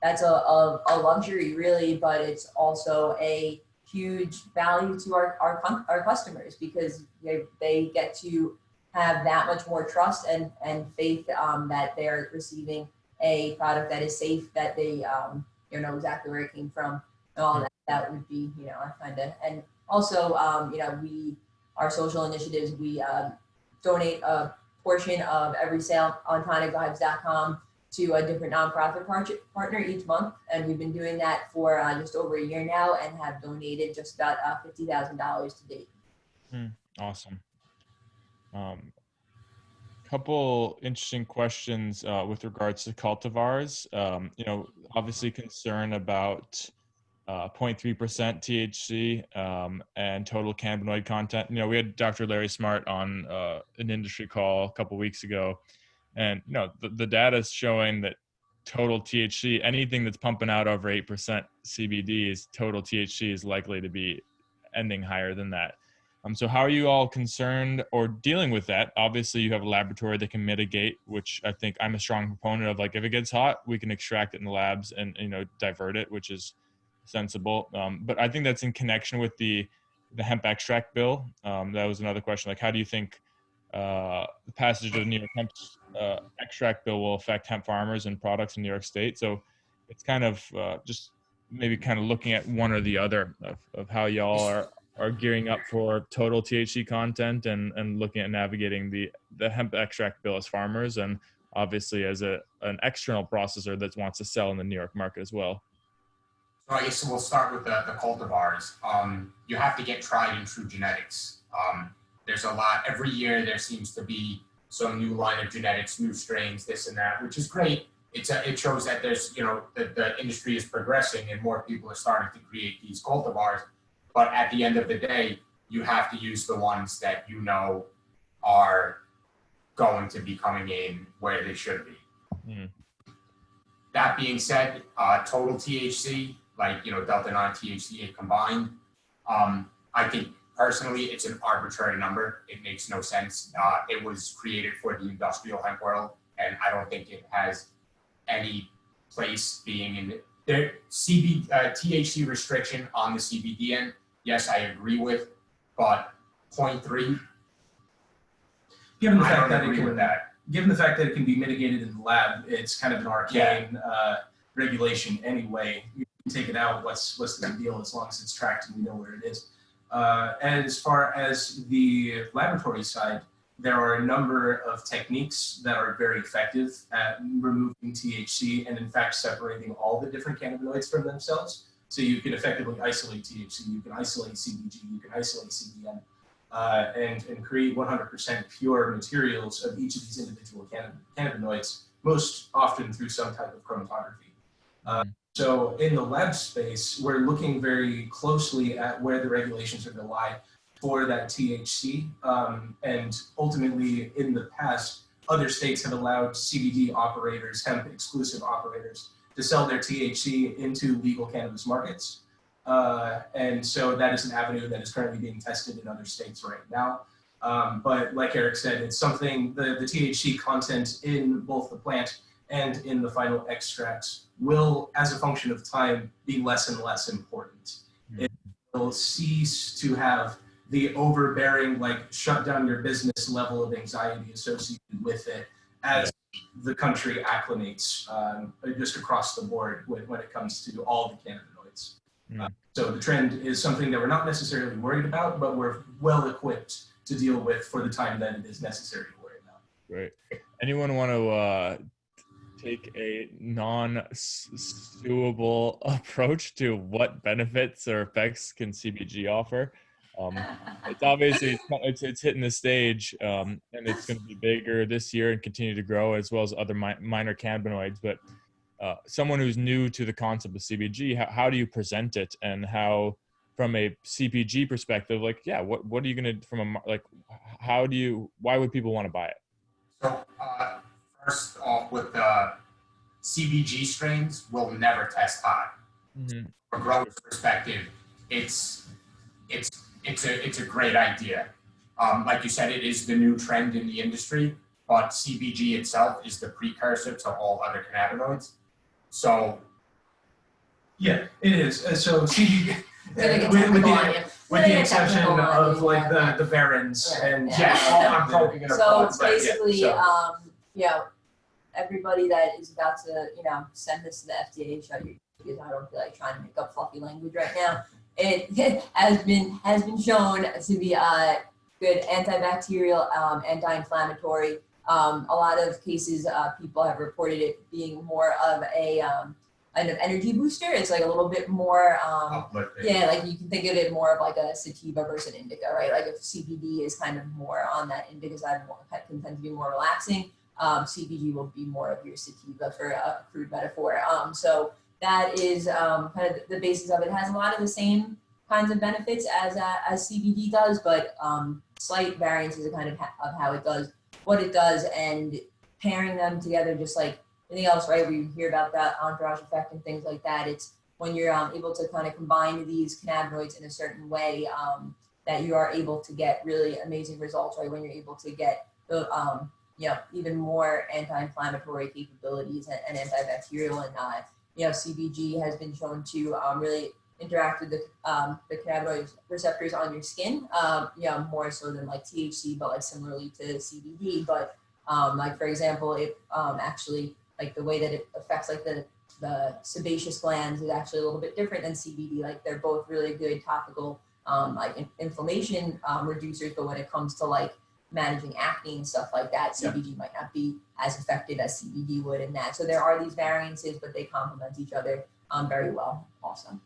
that's a luxury really, but it's also a huge value to our customers because they get to have that much more trust and faith that they're receiving a product that is safe, that they know exactly where it came from, and all that would be, you know, our kind of, and also, our social initiatives, we donate a portion of every sale on tonicvibes.com to a different nonprofit partner each month. And we've been doing that for just over a year now and have donated just about $50,000 to date. Awesome. Couple interesting questions with regards to cultivars. Obviously concern about 0.3% THC and total cannabinoid content. You know, we had Dr. Larry Smart on an industry call a couple weeks ago, and you know the data is showing that total THC, anything that's pumping out over 8% CBD is total THC is likely to be ending higher than that. So how are you all concerned or dealing with that? Obviously, you have a laboratory that can mitigate, which I think I'm a strong proponent of. Like, if it gets hot, we can extract it in the labs and, you know, divert it, which is sensible. But I think that's in connection with the hemp extract bill. That was another question. Like, how do you think the passage of the New York hemp extract bill will affect hemp farmers and products in New York State? So it's kind of just maybe kind of looking at one or the other of how y'all are gearing up for total THC content and looking at navigating the hemp extract bill as farmers, and obviously as an external processor that wants to sell in the New York market as well. So I guess we'll start with the cultivars. You have to get tried and true genetics. There's a lot, every year there seems to be some new line of genetics, new strains, this and that, which is great it shows that there's, that the industry is progressing and more people are starting to create these cultivars. But at the end of the day, you have to use the ones that are going to be coming in where they should be. Mm. That being said, total THC, like, Delta 9 THC combined, I think personally it's an arbitrary number. It makes no sense. It was created for the industrial hemp world, and I don't think it has any place being in the THC restriction on the CBD end. Yes, I agree with, but 0.3, Given the I fact don't that agree with that. given the fact that it can be mitigated in the lab, it's kind of an arcane regulation anyway. You can take it out. What's the big deal as long as it's tracked and we know where it is. As far as the laboratory side, there are a number of techniques that are very effective at removing THC and in fact separating all the different cannabinoids from themselves. So you can effectively isolate THC, you can isolate CBG, you can isolate CBN, and create 100% pure materials of each of these individual cannabinoids, most often through some type of chromatography. So in the lab space, we're looking very closely at where the regulations are going to lie for that THC. And ultimately, in the past, other states have allowed CBD operators, hemp exclusive operators, to sell their THC into legal cannabis markets. And so that is an avenue that is currently being tested in other states right now. But like Eric said, it's something, the THC content in both the plant and in the final extracts will, as a function of time, be less and less important. It will cease to have the overbearing, like, shut down your business level of anxiety associated with it as the country acclimates just across the board when it comes to all the cannabinoids. So the trend is something that we're not necessarily worried about, but we're well equipped to deal with for the time that it is necessary to worry about. Great. Anyone want to take a non-suable approach to what benefits or effects can CBG offer? It's obviously it's hitting the stage, and it's going to be bigger this year and continue to grow, as well as other minor cannabinoids. But someone who's new to the concept of CBG, how do you present it, and how, from a CPG perspective, like, what are you going to, why would people want to buy it? So first off, with the CBG strains, we'll never test high. From a grower's perspective, it's a great idea. Like you said, it is the new trend in the industry, but CBG itself is the precursor to all other cannabinoids. So yeah, it is. So CBG, with the exception of like the barons and I'm poking it So basically, everybody that is about to, send this to the FDA, because I don't feel like trying to make up fluffy language right now. It has been shown to be good antibacterial, anti-inflammatory. A lot of cases, people have reported it being more of an energy booster. It's like a little bit more, like you can think of it more of like a sativa versus an indica, right? Like if CBD is kind of more on that indica side, can tend to be more relaxing. CBG will be more of your sativa, for a crude metaphor. So that is kind of the basis of it. It has a lot of the same kinds of benefits as CBD does, but slight variances of kind of how it does what it does, and pairing them together, just like anything else, right? We hear about that entourage effect and things like that. It's when you're able to kind of combine these cannabinoids in a certain way that you are able to get really amazing results, right? When you're able to get the even more anti-inflammatory capabilities and antibacterial, and CBG has been shown to really interact with the cannabinoid receptors on your skin, more so than like THC, but like similarly to CBD. But like for example, it actually, like the way that it affects like the sebaceous glands is actually a little bit different than CBD. Like they're both really good topical inflammation reducers, but when it comes to like managing acne and stuff like that, CBG might not be as effective as CBD would in that. So there are these variances, but they complement each other very well also.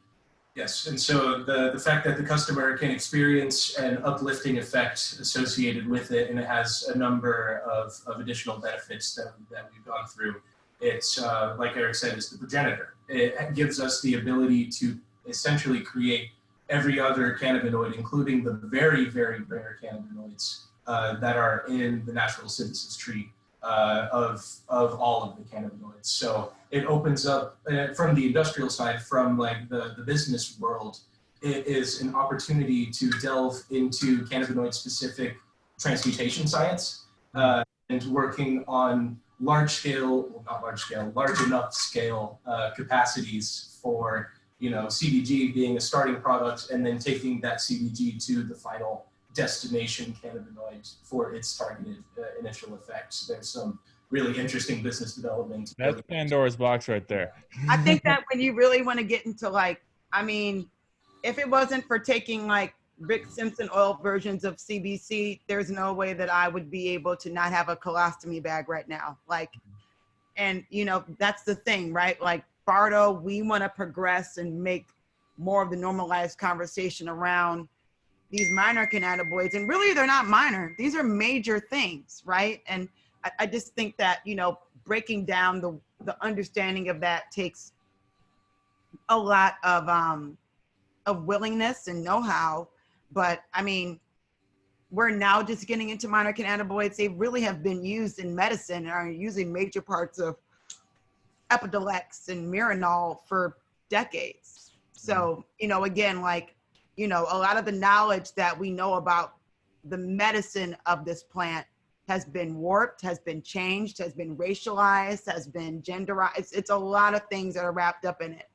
Yes, and so the fact that the customer can experience an uplifting effect associated with it, and it has a number of additional benefits that we've gone through, It's, like Eric said, is the progenitor. It gives us the ability to essentially create every other cannabinoid, including the very, very rare cannabinoids that are in the natural synthesis tree of all of the cannabinoids. So it opens up, from the industrial side, from like the business world, it is an opportunity to delve into cannabinoid-specific transmutation science and working on large enough scale capacities for, you know, CBG being a starting product, and then taking that CBG to the final destination cannabinoid for its targeted initial effects. There's some really interesting business development. That's Pandora's box right there. I think that when you really want to get into like, I mean, if it wasn't for taking like Rick Simpson oil versions of CBC, there's no way that I would be able to not have a colostomy bag right now. Like, and you know, that's the thing, right? Like Bardo, we want to progress and make more of the normalized conversation around these minor cannabinoids. And really they're not minor, these are major things, right? And I just think that, you know, breaking down the understanding of that takes a lot of willingness and know-how. But I mean, we're now just getting into minor cannabinoids. They really have been used in medicine and are using major parts of Epidiolex and Mirinol for decades. So, you know, again, like, you know, a lot of the knowledge that we know about the medicine of this plant has been warped, has been changed, has been racialized, has been genderized. It's a lot of things that are wrapped up in it.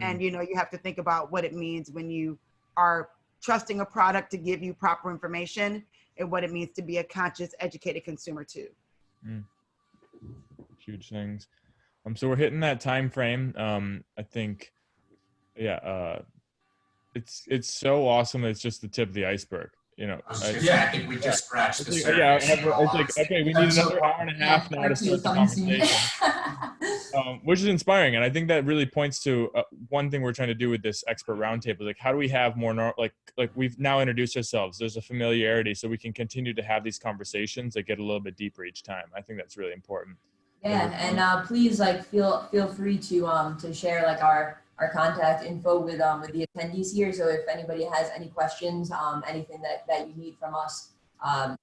And, you know, you have to think about what it means when you are trusting a product to give you proper information, and what it means to be a conscious, educated consumer too. Huge things. So we're hitting that time frame. I think, yeah, it's so awesome that it's just the tip of the iceberg. You know, I think we just scratched the surface. Yeah, it's like, okay, we need another hour and a half now to start the conversation, which is inspiring. And I think that really points to one thing we're trying to do with this expert roundtable. Like, how do we have more, like we've now introduced ourselves. There's a familiarity, so we can continue to have these conversations that get a little bit deeper each time. I think that's really important. Yeah, and please, like, feel free to share like our contact info with the attendees here. So if anybody has any questions, anything that you need from us,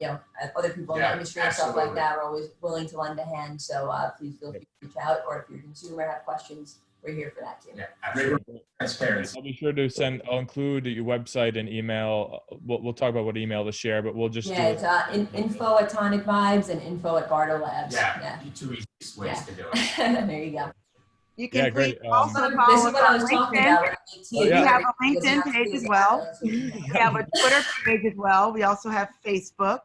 you know, other people in the industry and stuff like that, we're always willing to lend a hand. So please feel free to reach out, or if you're a consumer, have questions, we're here for that too. Yeah, absolutely. Transparency. I'll be sure to I'll include your website and email. We'll talk about what email to share, but we'll just do it's info at Tonic Vibes and info at Bardo Labs. Yeah. Two easiest ways to do it. There you go. You can please also this follow is us what I on was talking LinkedIn. about. We have a LinkedIn page as well. We have a Twitter page as well. We also have Facebook.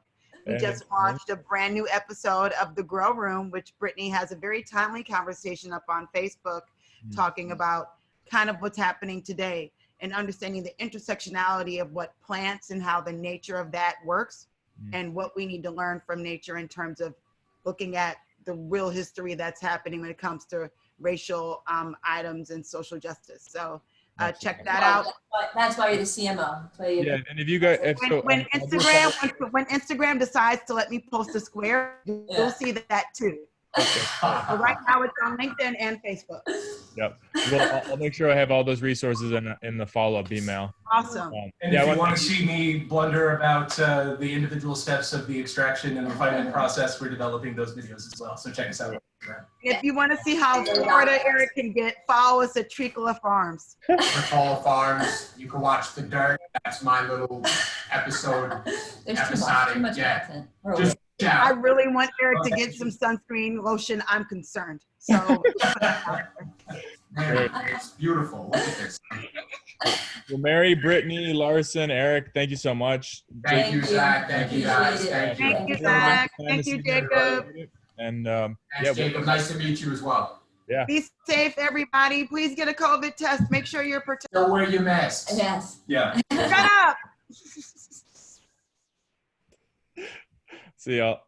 We just launched a brand new episode of The Grow Room, which Brittany has a very timely conversation up on Facebook, talking about kind of what's happening today and understanding the intersectionality of what plants and how the nature of that works, and what we need to learn from nature in terms of looking at the real history that's happening when it comes to racial items and social justice. So check that out. That's why you're the CMO. Yeah, and if you guys, when Instagram decides to let me post a square, you'll see that too. But right now it's on LinkedIn and Facebook. Yep. Well, I'll make sure I have all those resources in the follow-up email. Awesome. And if you want to see me blunder about the individual steps of the extraction and refinement process, we're developing those videos as well. So check us out. If you want to see how Florida Eric can get, follow us at Treacle Farms. Treacle Farms. You can watch The Dirt. That's my little episode. There's too much content. I really want Eric to get some sunscreen lotion. I'm concerned. So it's beautiful. Look at this. Well, Mary, Brittany, Larson, Eric, thank you so much. Thank you, Zach. Thank you, guys. Thank you. Thank you, Zach. Thank you, Jacob. And Jacob, nice to meet you as well. Yeah. Be safe, everybody. Please get a COVID test. Make sure you're protected. Don't wear your masks. Yes. Yeah. Shut up. See y'all.